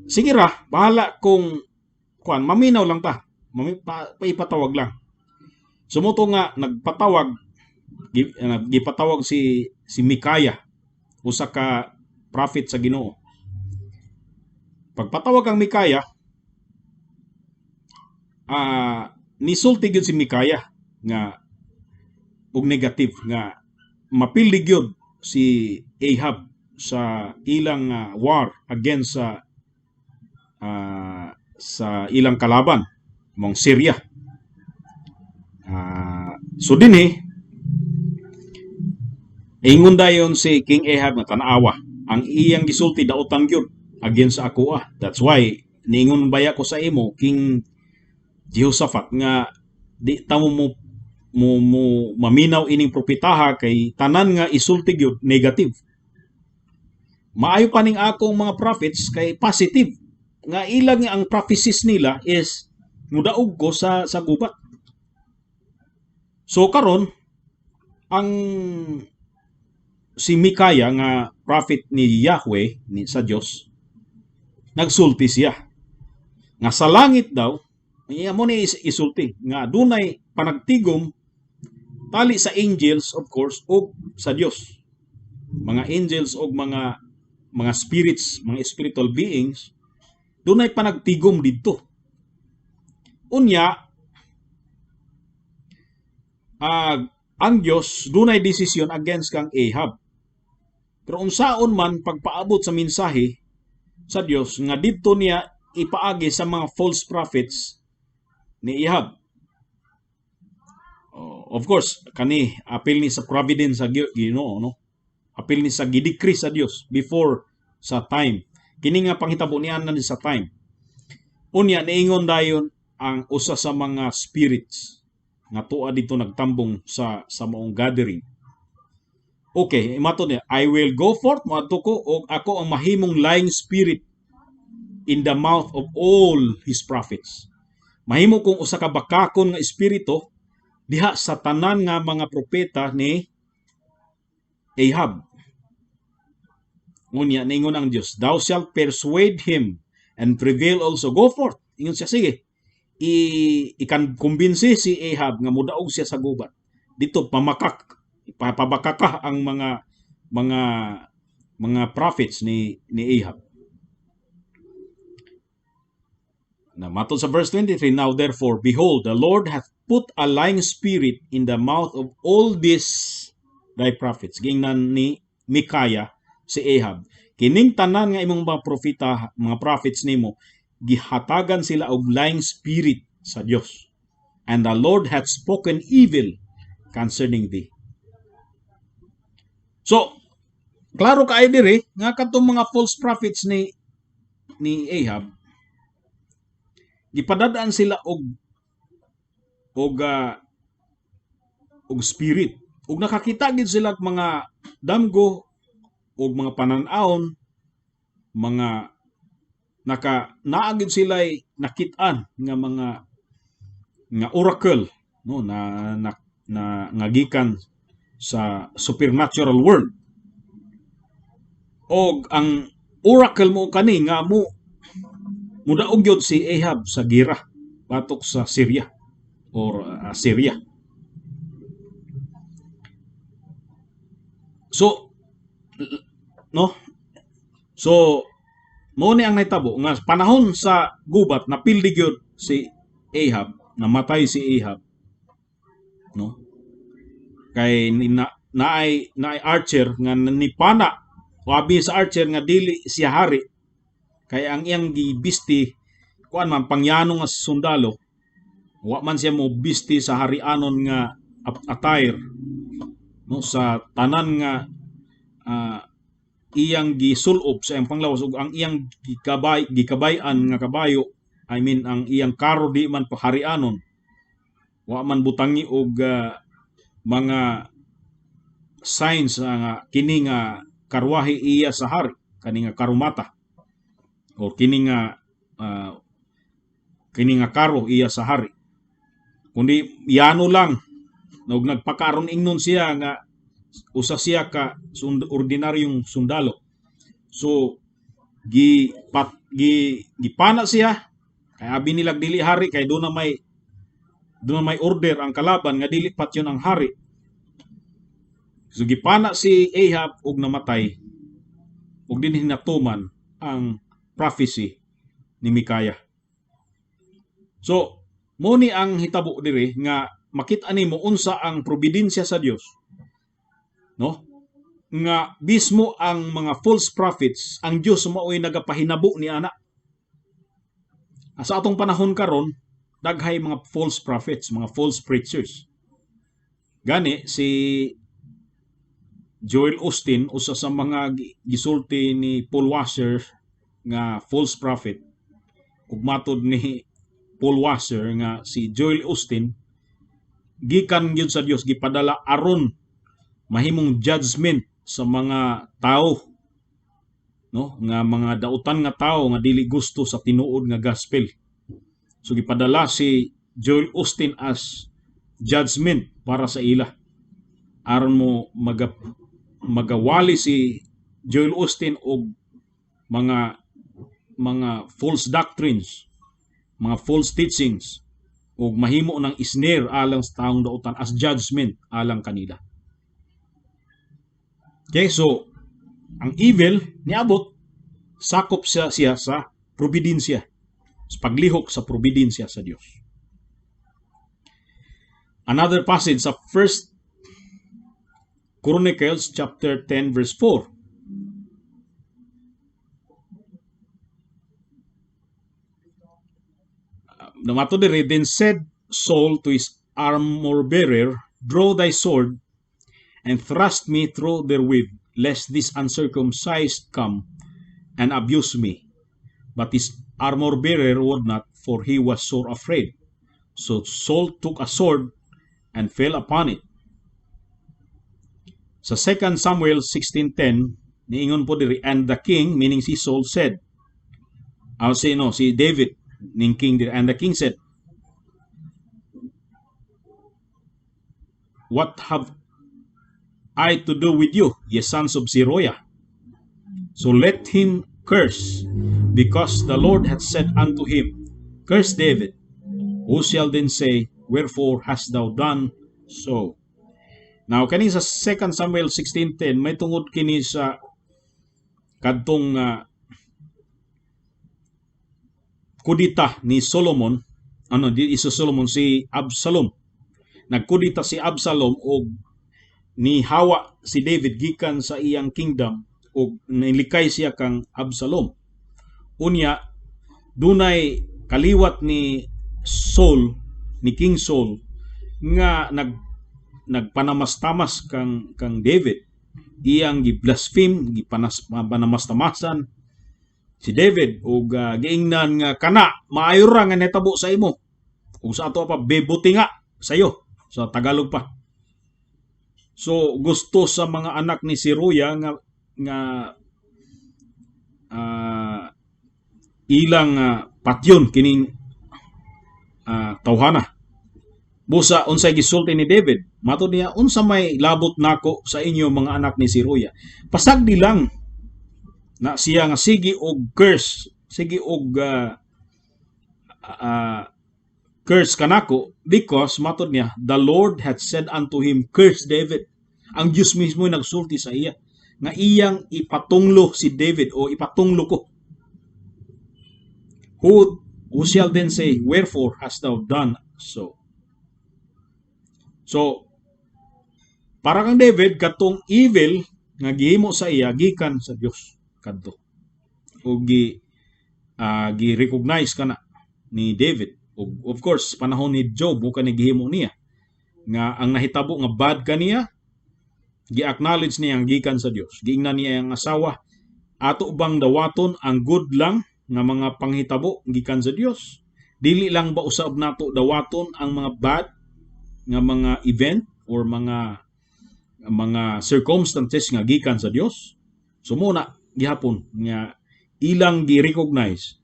sige ra, bahala kung maminaw lang ta, paipatawag lang. Sumuto nga nagpatawag si Micaiah, usa ka prophet sa Ginoo. Pagpatawag ang Micaiah, nisulti gyud si Micaiah nga og negative nga mapildi gyud si Ahab sa ilang war against sa ilang kalaban mong Syria. So dinhi ingon dayon si King Ahab nga tanawa ang iyang gisulti daotan gyud against sa ako. That's why niingon baya ko sa imo, King Jehoshaphat, nga di ta mo maminaw ining propetaha kay tanan nga isulti gyud negative. Maayo pa ning akong mga prophets kay positive nga ilang ang prophecies nila is mudaog ko sa gubat. So karon ang si Micaiah nga prophet ni Yahweh ni sa Dios, nagsulti siya nga sa langit daw iya mo ni isulti nga dunay panagtigom tali sa angels, of course, o sa Dios. Mga angels o mga spirits, mga spiritual beings, dunay panagtigom didto. Unya ang Dios dunay desisyon against kang Ahab. Pero unsaon man pagpaabot sa mensahe sa Dios nga didto niya ipaagi sa mga false prophets ni Ahab. Of course, kani apil ni sa providence sa Ginoo, no? Apil ni sa gidikri sa Dios before sa time. Kini nga panghitabo niya na sa time. Unya niingon dayon ang usa sa mga spirits nga tuwa dito nagtambong sa maong gathering. Okay, imato niya, I will go forth moadto ko og ako ang mahimong lying spirit in the mouth of all his prophets. Mahimo kong usa ka bakakon nga espiritu diha sa tanan nga mga propeta ni Ahab. Ngunya ningon ang Dios, thou shalt persuade him and prevail also. Go forth. Ingon siya, sige, ikan kumbinsi si Ahab nga mudaog siya sa gubat. Dito pabakaka ang mga prophets ni Ahab. Na matod sa verse 23, now therefore, behold, the Lord hath put a lying spirit in the mouth of all these thy prophets. Gingnan ni Micaiah si Ahab, kining tanan nga imong mga propeta, mga prophets nimo, gihatagan sila og lying spirit sa Dios. And the Lord hath spoken evil concerning thee. So, klaro kay diri nga katong mga false prophets ni Ahab, gipadadaan sila og spirit. Og nakakita gid sila mga damgo og mga panan-aon, mga naagid sila nakit-an nga mga oracle, no, na ngagikan sa supernatural world. Og ang oracle mo kani nga mudaog gyud si Ahab sa gira batok sa Syria or Syria. So no, so mo ni ang naitabo nga panahon sa gubat na pildi gyud si Ahab, namatay si Ahab, no? Kay naay archer nga nipana wabi sa archer nga dili siya hari, kay ang iyang gibisti kuan man pangyano nga sundalo, wa man siya mo bisti sa harianon nga attire, no, sa tanan nga iyang gisulob sa iyang panglawas ug ang iyang gikabay-an nga kabayo, I mean ang iyang karo di man paharianon, wa man butangi og mga signs nga kini nga karwahe iya sa hari, kani nga karumata o kini nga karo iya sa hari, kundi yano lang og nagpakaron ingnon siya nga usa siya ka ordinaryong sundalo. So gipana siya kay abi nilag dili hari, kay do na may order ang kalaban nga dili pat yun ang hari. So gipana si Ahab og namatay, og din hinatuman ang prophecy ni Micaiah. So mo ni ang hitabo diri nga makit-an nimo unsa ang probidensya sa Dios, no? Nga bismo ang mga false prophets, ang Dios mao'y nagapahinabo ni ana. Sa atong panahon karon, daghay mga false prophets, mga false preachers. Gani si Joel Osteen, usa sa mga gisulti ni Paul Washer nga false prophet, ug matod ni Paul Washer nga si Joel Osteen gikan gyud sa Dios, gipadala aron mahimong judgment sa mga tao, no, nga mga dautan nga tao nga dili gusto sa tinuod nga gospel. So gipadala si Joel Osteen as judgment para sa ila, aron mo magawali si Joel Osteen og mga false doctrines, mga false teachings, ug mahimo ng isnare alang sa taong dautan as judgment alang kanila. Okay, so ang evil niabot, sakop siya sa probidensya, sa paglihok sa probidensya sa Dios. Another passage sa 1 Chronicles chapter 10 verse 4. Namato diri, then said Saul to his armourbearer, draw thy sword and thrust me through therewith, lest this uncircumcised come and abuse me. But his armourbearer would not, for he was sore afraid. So Saul took a sword and fell upon it. Sa 2 Samuel 16:10, niingon po diri, and the king, meaning si Saul, said, si David, ning king diri, and the king said, what have I to do with you, ye sons of Zeruiah? So let him curse, because the Lord hath said unto him, curse David. Who shall then say, wherefore hast thou done so? Now kani sa 2 Samuel 16:10 may tungod kini sa kadtong kudita ni Solomon, di isa Solomon, si Absalom. Nagkudita si Absalom og ni hawa si David gikan sa iyang kingdom ug nilikay siya kang Absalom. Unya dunay kaliwat ni Saul, ni King Saul, nga nagpanamastamas kang David. Iyang giblaspheme, gipanamastamasan si David ug giingnan nga kana maayo ra nga netabo sa imo. Ug sa ato pa bebuti nga sayo sa Tagalog pa. So gusto sa mga anak ni Zeruiah nga ilang patyon kining tawhana. Busa unsay gisulti ni David, matud niya, unsa may labot nako sa inyo mga anak ni Zeruiah. Pasagdi lang na siya nga sige og curse, sige og curse kanako, because matud niya, the Lord had said unto him, curse David. Ang Diyos mismo nagsulti sa iya nga iyang ipatunglo si David o ipatunglo ko. Who shall then say, Wherefore hast thou done so? So, para kang David, katong evil nga gihimo sa iya, gikan sa Dios kadto. O gi-recognize kana ni David. O, of course, panahon ni Job, bukan ni gihimo niya. Nga ang nahitabo nga bad kaniya, gi-acknowledge niya ang gikan sa Dios. Giingnan niya ang asawa, ato bang dawaton ang good lang nga mga panghitabo gikan sa Dios? Dili lang ba usab nato dawaton ang mga bad nga mga event or mga circumstances nga gikan sa Dios? So muna gihapon nga ilang gi-recognize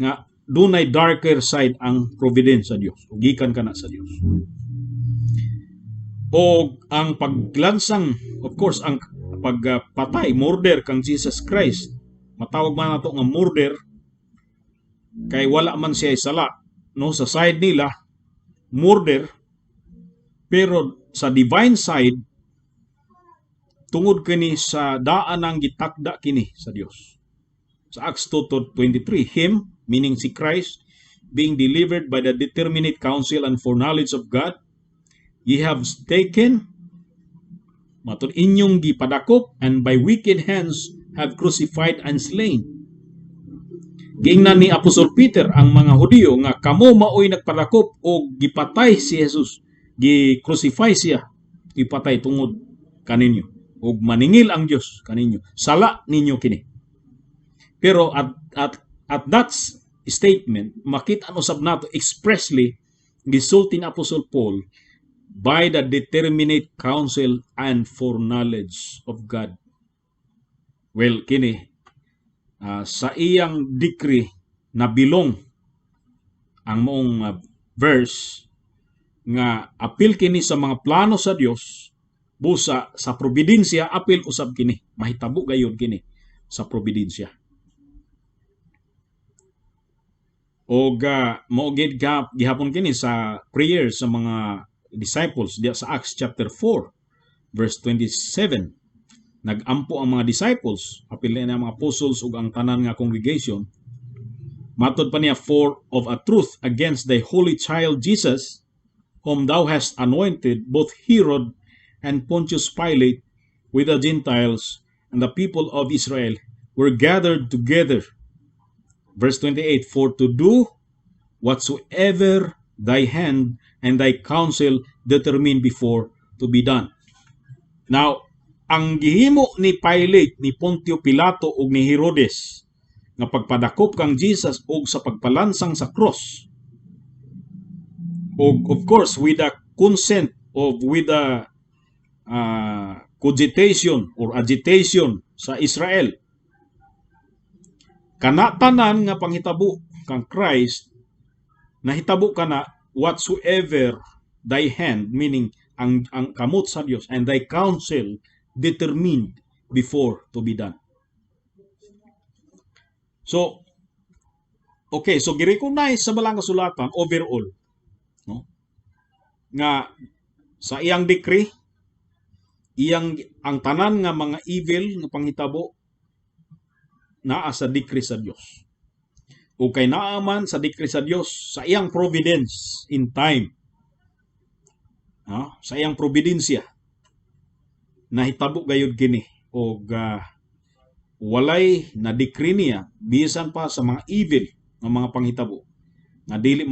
nga dunay darker side ang providence sa Dios. O gikan kana sa Dios. O ang paglansang, of course, ang pagpatay, murder kang Jesus Christ. Matawag man nato nga murder kay wala man siya sala, no, sa side nila murder, pero sa divine side tungod kini sa daan ang gitakda kini sa Dios. Sa Acts 2:23, him, meaning si Christ, being delivered by the determinate counsel and foreknowledge of God, ye have taken, matud inyong gipadakop, and by wicked hands have crucified and slain. Giingnan ni Apostol Peter ang mga Hudiyo nga kamo maoy nagpadakop o gipatay si Jesus, gi-crucify siya, ipatay tungod kaninyo, ug maningil ang Dios kaninyo, sala ninyo kini. Pero at that statement, makita usab nato expressly gisulti ni Apostle Paul, by the determinate counsel and foreknowledge of God. Well, kini sa iyang decree na bilong ang moong verse nga apil kini sa mga plano sa Dios, busa sa providensya apil usab kini, mahitabo gayud kini sa providensya. O mao gid gihapon kini sa prayer sa mga disciples diya sa Acts chapter 4 verse 27. Nagampo ang mga disciples, apil na mga apostles ug ang tanan nga congregation. Matod pa niya, for of a truth against thy holy child Jesus, whom thou hast anointed, both Herod and Pontius Pilate with the Gentiles and the people of Israel were gathered together. Verse 28, for to do whatsoever thy hand and thy counsel determined before to be done. Now, ang gihimo ni Pilate, ni Pontius Pilato ug ni Herodes nga pagpadakop kang Jesus ug sa pagpalansang sa cross, ug of course with the consent with the cogitation or agitation sa Israel, kana tanan nga panghitabo kang Christ, nahitabo kana whatsoever thy hand, meaning ang kamot sa Dios, and thy counsel determined before to be done. So, okay, so gi-recognize sa balang kasulatan overall, no, nga sa iyang decree, ang tanan nga mga evil nga panghitabo naa sa decree sa Dios. O kay naaman sa decree sa Dios sa iyang providence in time, sa iyang providensya, nahitabo gayud kini og walay na decree niya bisan pa sa mga evil nga mga panghitabo nga dili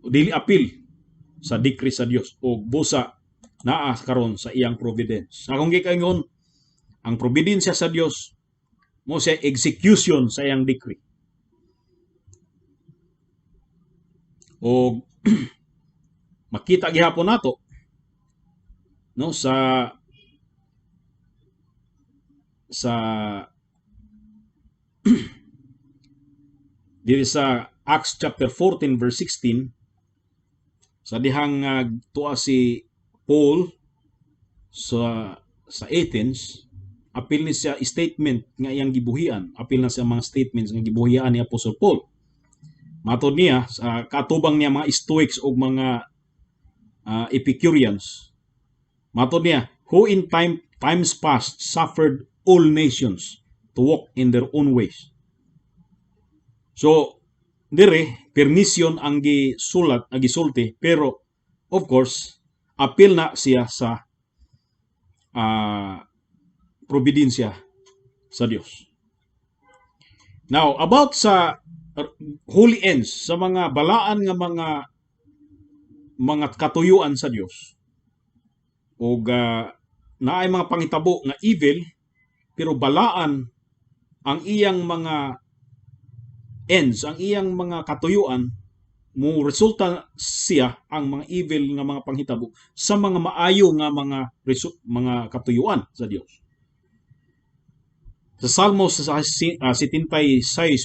dili apil sa decree sa Dios og busa naa karon sa iyang providence. Akong gikaingon, ang providensya sa Dios mo sa execution sa iyang decree. O makita gihapon nato, no, sa diri sa Acts chapter 14 verse 16, sa dihang tuwa si Paul sa Athens, apil ni siya statement nga iyang gibuhian, apil na siya mga statements nga gibuhian ni Apostle Paul. Matod niya sa katubang niya mga Stoics o mga Epicureans, Matod niya, who in times past suffered all nations to walk in their own ways. So, dire, permission ang gisulti, pero, of course, appeal na siya sa providensya sa Dios. Now, about sa holy ends, sa mga balaan nga mga katuyuan sa Dios, o naay mga pangitabo nga evil, pero balaan ang iyang mga ends, ang iyang mga katuyuan, mo resulta siya ang mga evil nga mga panghitabo sa mga maayo nga mga katuyuan sa Dios. Sa Salmos 76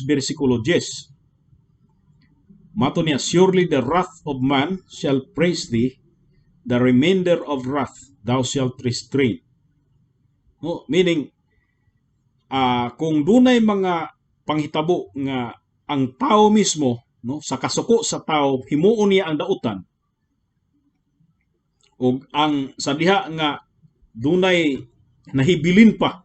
versikulo 10, mato niya, surely the wrath of man shall praise thee, the remainder of wrath thou shalt restrain. No, meaning, kung dunay mga panghitabo nga ang tao mismo, no, sa kasuko sa tao himuon niya ang dautan, ug ang sa diha nga dunay nahibilin pa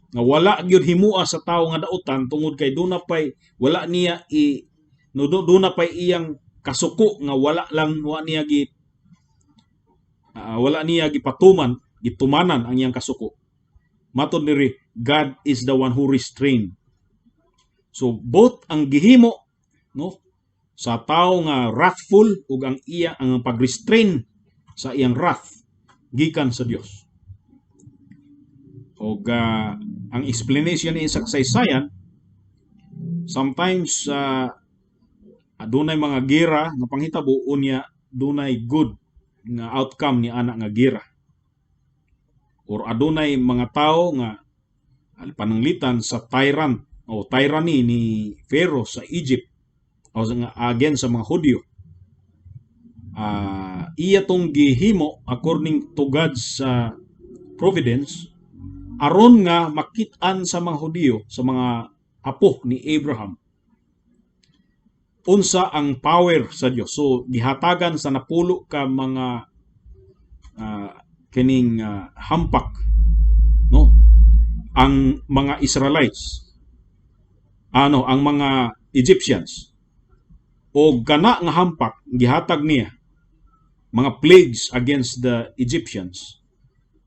nga wala gyud himua sa tao nga dautan tungod kay duna pay wala niya duna pay iyang kasuko nga wala niya gitumanan ang iyang kasuko. Matod diri, God is the one who restrained. So both ang gihimo, no, sa tao nga wrathful ug ang pag-restrain sa iyang wrath gikan sa Dios. O ang explanation ni sa kasaysayan, sometimes dunay mga gera nga panghitabo unya dunay good nga outcome ni ana nga gera. Or adunay mga tao nga pananglitan sa tyrant o tyranny ni Pharaoh sa Egypt o again sa mga Hudyo. Iya tong gihimo according to God's providence aron nga makit-an sa mga Hudyo, sa mga apo ni Abraham, unsa ang power sa Dios. So gihatagan sa napulo ka mga kining hampak, no, ang mga Israelites, ang mga Egyptians, o gana nga hampak gihatag niya mga plagues against the Egyptians,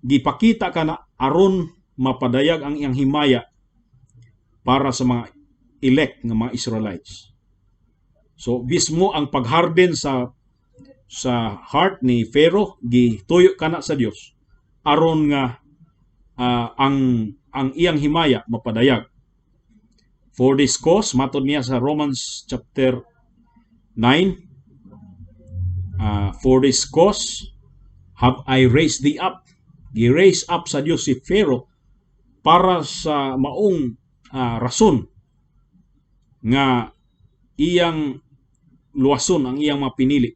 gipakita kana aron mapadayag ang iyang himaya para sa mga elect nga mga Israelites. So bismo ang pagharden sa heart ni Pharaoh gituyo kana sa Dios aron nga ang iyang himaya mapadayag. For this cause, matod niya sa Romans chapter 9, for this cause have I raised thee up. Gi-raise up sa Dios si Pharaoh para sa maong rason nga iyang luwason ang iyang mga pinili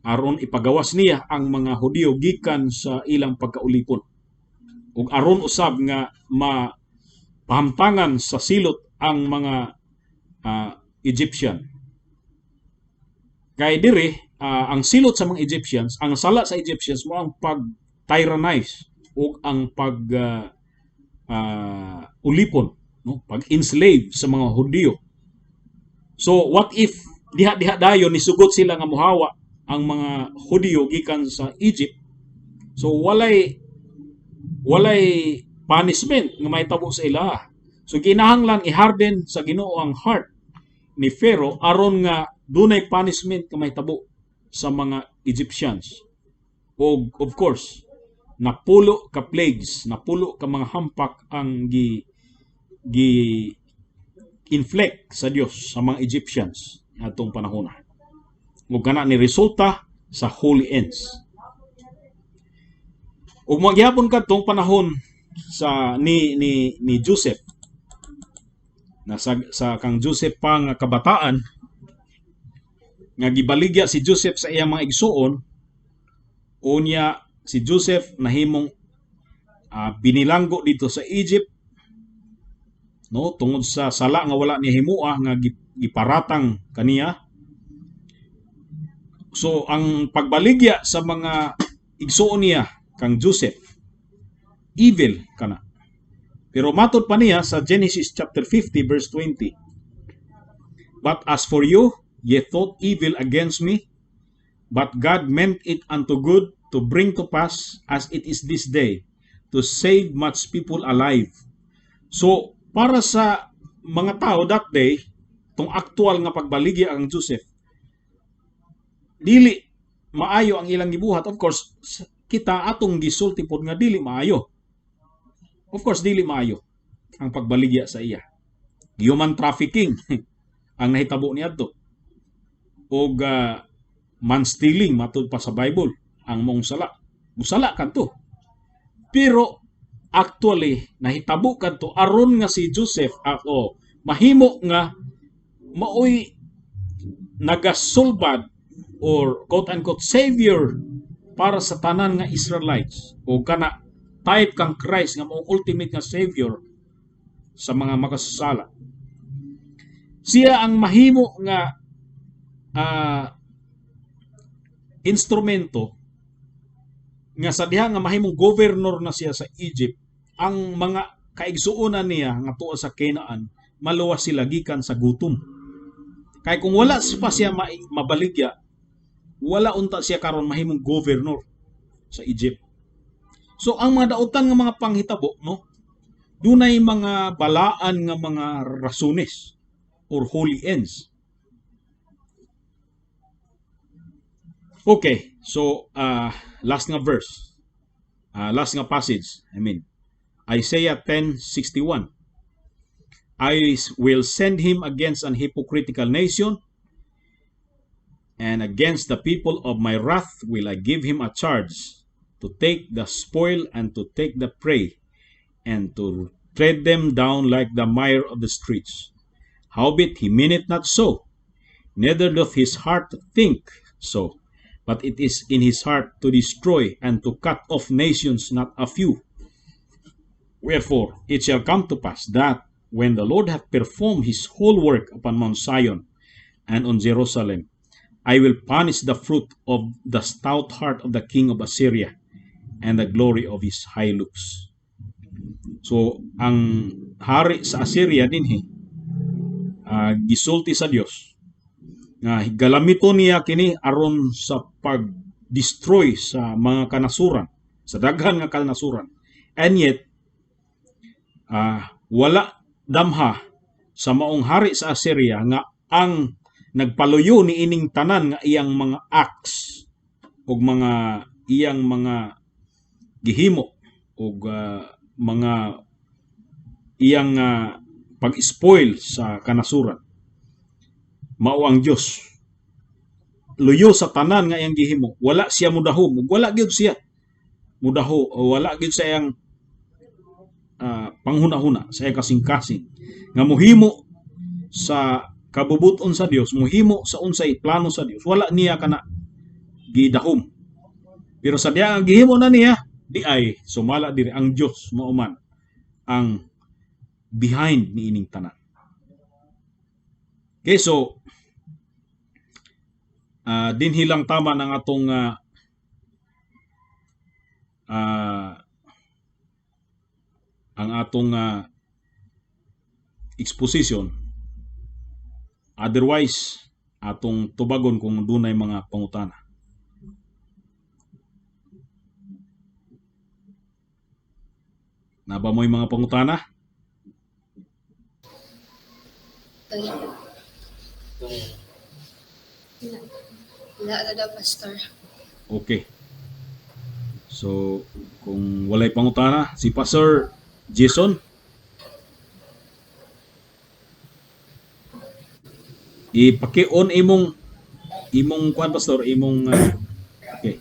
aron ipagawas niya ang mga Hudyo gikan sa ilang pagkaulipon ug aron usab nga mapahamtangan sa silot ang mga Egyptian. Kay diri ang silot sa mga Egyptians, ang sala sa Egyptians mo ang pag-tyrannize ug ang ulipon, no, pag-enslave sa mga Hudyo. So what if diha dayon nisugot sila nga mohawa ang mga Hudyo gikan sa Egypt? So walay punishment nga mahitabo sa ila. So kinahanglan i-harden sa Ginoo ang heart ni Pharaoh aron nga dunay punishment nga mahitabo sa mga Egyptians. O of course, napulo ka plagues, napulo ka mga hampak ang inflict sa Dios sa mga Egyptians atong panahon. Ug kana ni resulta sa holy ends. Ug magyapon kadtong panahon sa ni Joseph, na sa kang Joseph pa nga kabataan, nga gibaligya si Joseph sa iyang mga igsuon, unya si Joseph nahimong binilanggo dito sa Egypt, no, tungod sa sala nga wala niya himua nga giparatang kaniya. So ang pagbaligya sa mga igsuon niya kang Joseph. Evil kana. Pero matod pa niya sa Genesis chapter 50 verse 20. But as for you, ye thought evil against me, but God meant it unto good to bring to pass as it is this day, to save much people alive. So, para sa mga tao that day, tong actual nga pagbaligya ang Joseph, dili maayo ang ilang gibuhat. Of course, kita atong gisulti pod nga dili maayo. Of course, dili maayo ang pagbaligya sa iya. Human trafficking ang nahitabo niadto. Og man stealing matud pa sa Bible ang mong sala. Musala kanto. Pero actually nahitabo kanto aron nga si Joseph mahimo nga maoy nagasulbad or quote unquote savior para sa tanan nga Israelites o kana type kang Christ nga mao ultimate nga savior sa mga makasala. Siya ang mahimo nga instrumento nga sa diha nga mahimong governor na siya sa Egypt. Ang mga kaigsuonan niya nga tuwa sa Canaan, maluwas sila gikan sa gutom. Kay kung wala pa siya mabaligya, wala unta siya karon mahimong governor sa Egypt. So ang mga dautan nga mga panghitabo, no, dunay mga balaan nga mga rasones or holy ends. Okay, so last nga verse. Last nga passage, Isaiah 10:61. I will send him against an hypocritical nation, and against the people of my wrath will I give him a charge, to take the spoil and to take the prey, and to tread them down like the mire of the streets. Howbeit he meaneth not so, neither doth his heart think so, but it is in his heart to destroy and to cut off nations, not a few. Wherefore it shall come to pass that, when the Lord hath performed his whole work upon Mount Zion and on Jerusalem, I will punish the fruit of the stout heart of the king of Assyria, and the glory of his high looks. So, ang hari sa Assyria dinhi, gisulti sa Dios nga galamito niya kini aron sa pag-destroy sa mga kanasuran, sa daghan nga kanasuran. And yet, wala damha sa maong hari sa Assyria nga ang nagpaluyo ni ining tanan nga iyang mga acts ug mga iyang mga gihimo ug mga iyang pag-spoil sa kanasuran. Mao ang Dios. Luyo sa tanan nga iyang gihimo. Wala siya mudahom. Wala gyud siya mudaho. Wala gyud sa iyang panghuna-huna, sa iyang kasing-kasing. Nga muhimo sa kabubuton sa Dios, muhimo sa unsay plano sa Dios. Wala niya kana gidahom. Pero sa diya ang gihimo na niya, di ay sumala diri ang Dios mao man ang behind ni ining tanan. Okay, so dinhi lang tama ng atong ang atong exposition. Otherwise, atong tubagon kung dunay mga pangutana. Naba mo'y mga pangutana? Wala na daw, Pastor. Okay. So, kung walay pangutana, si Pastor Jason? Ipaki-on imong kuan, Pastor, okay.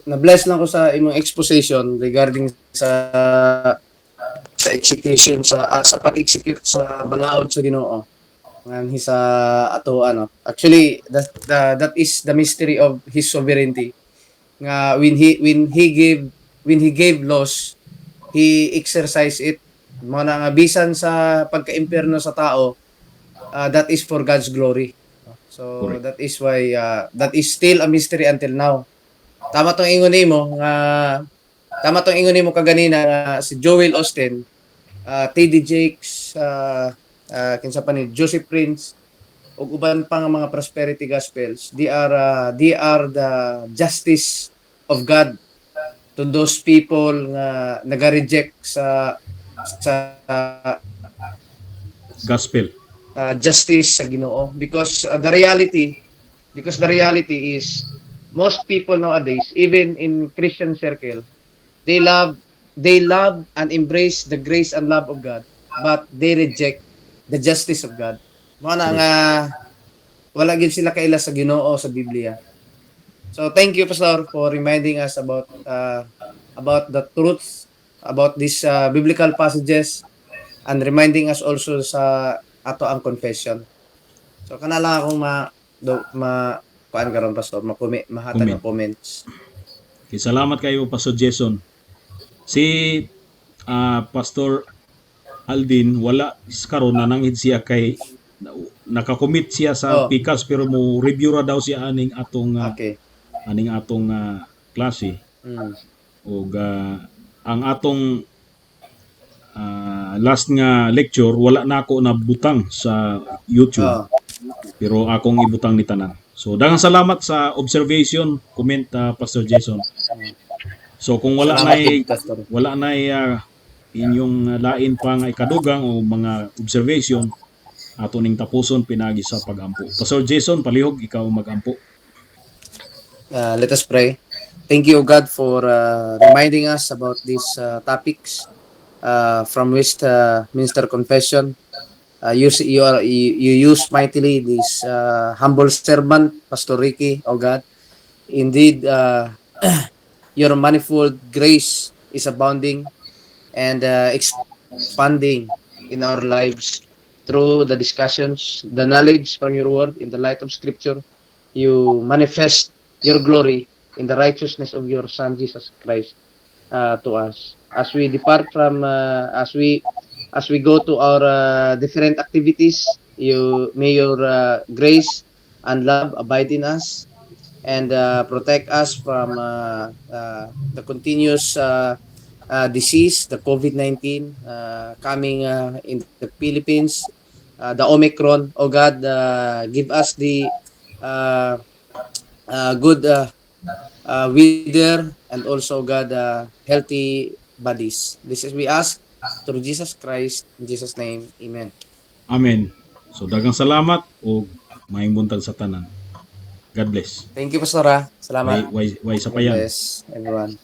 Na-bless lang ko sa imong exposition regarding sa execution sa pag-execute sa balaod sa Ginoo. Ngan sa ato Actually that is the mystery of his sovereignty. Nga when he gave laws, he exercised it. Mo na nga bisan sa pagka-impierno sa tao, that is for God's glory. So correct. That is why that is still a mystery until now. Tama tong ingon nimo nga Tama tong ingon nimo kaganina nga si Joel Austin, TD Jakes, kinsa pa ni Joseph Prince ug uban pa nga mga prosperity gospels. They are the justice of God to those people nga naga-reject sa Gospel. justice sa Ginoo because the reality is most people nowadays, even in Christian circle, they love and embrace the grace and love of God, but they reject the justice of God. Mo na True. nga wala gid sila kaila sa Ginoo sa Biblia. So thank you, Pastor, for reminding us about the truth about these biblical passages and reminding us also sa ato ang confession. So kana lang akong kuan karon, Pastor, mahatag Comment. ng comments. Okay, salamat kayo, Pastor Jason. Si Pastor Aldin, wala karon na nangid siya kay nakakommit siya sa Oh, PCAS pero mo review ra daw siya aning okay. klase Mm. ug ang atong last nga lecture wala na ako na butang sa YouTube Oh, pero akong ibutang ni tanan. So daghang salamat sa observation, comment, Pastor Jason. So kung salamat gid, Pastor. wala na inyong lain pa nga ikadugang o mga observation, ato ning tapuson pinagi sa pagampo. Pastor Jason, palihog ikaw magampo. Let us pray. Thank you, God, for reminding us about these topics from Westminster Confession. You use mightily this humble servant, Pastor Ricky, oh God. Indeed, your manifold grace is abounding and expanding in our lives through the discussions, the knowledge from your word in the light of Scripture. You manifest your glory in the righteousness of your Son Jesus Christ to us. As we depart from, as we go to our different activities, may your grace and love abide in us and protect us from the continuous disease, the COVID-19 coming in the Philippines, the Omicron. Oh God, give us the good weather and also God healthy bodies. This is we ask through Jesus Christ. In Jesus' name, Amen. Amen. So daghang salamat o maayong buntag sa tanan. God bless. Thank you, Pastor. Salamat. Way sa God payan. bless everyone.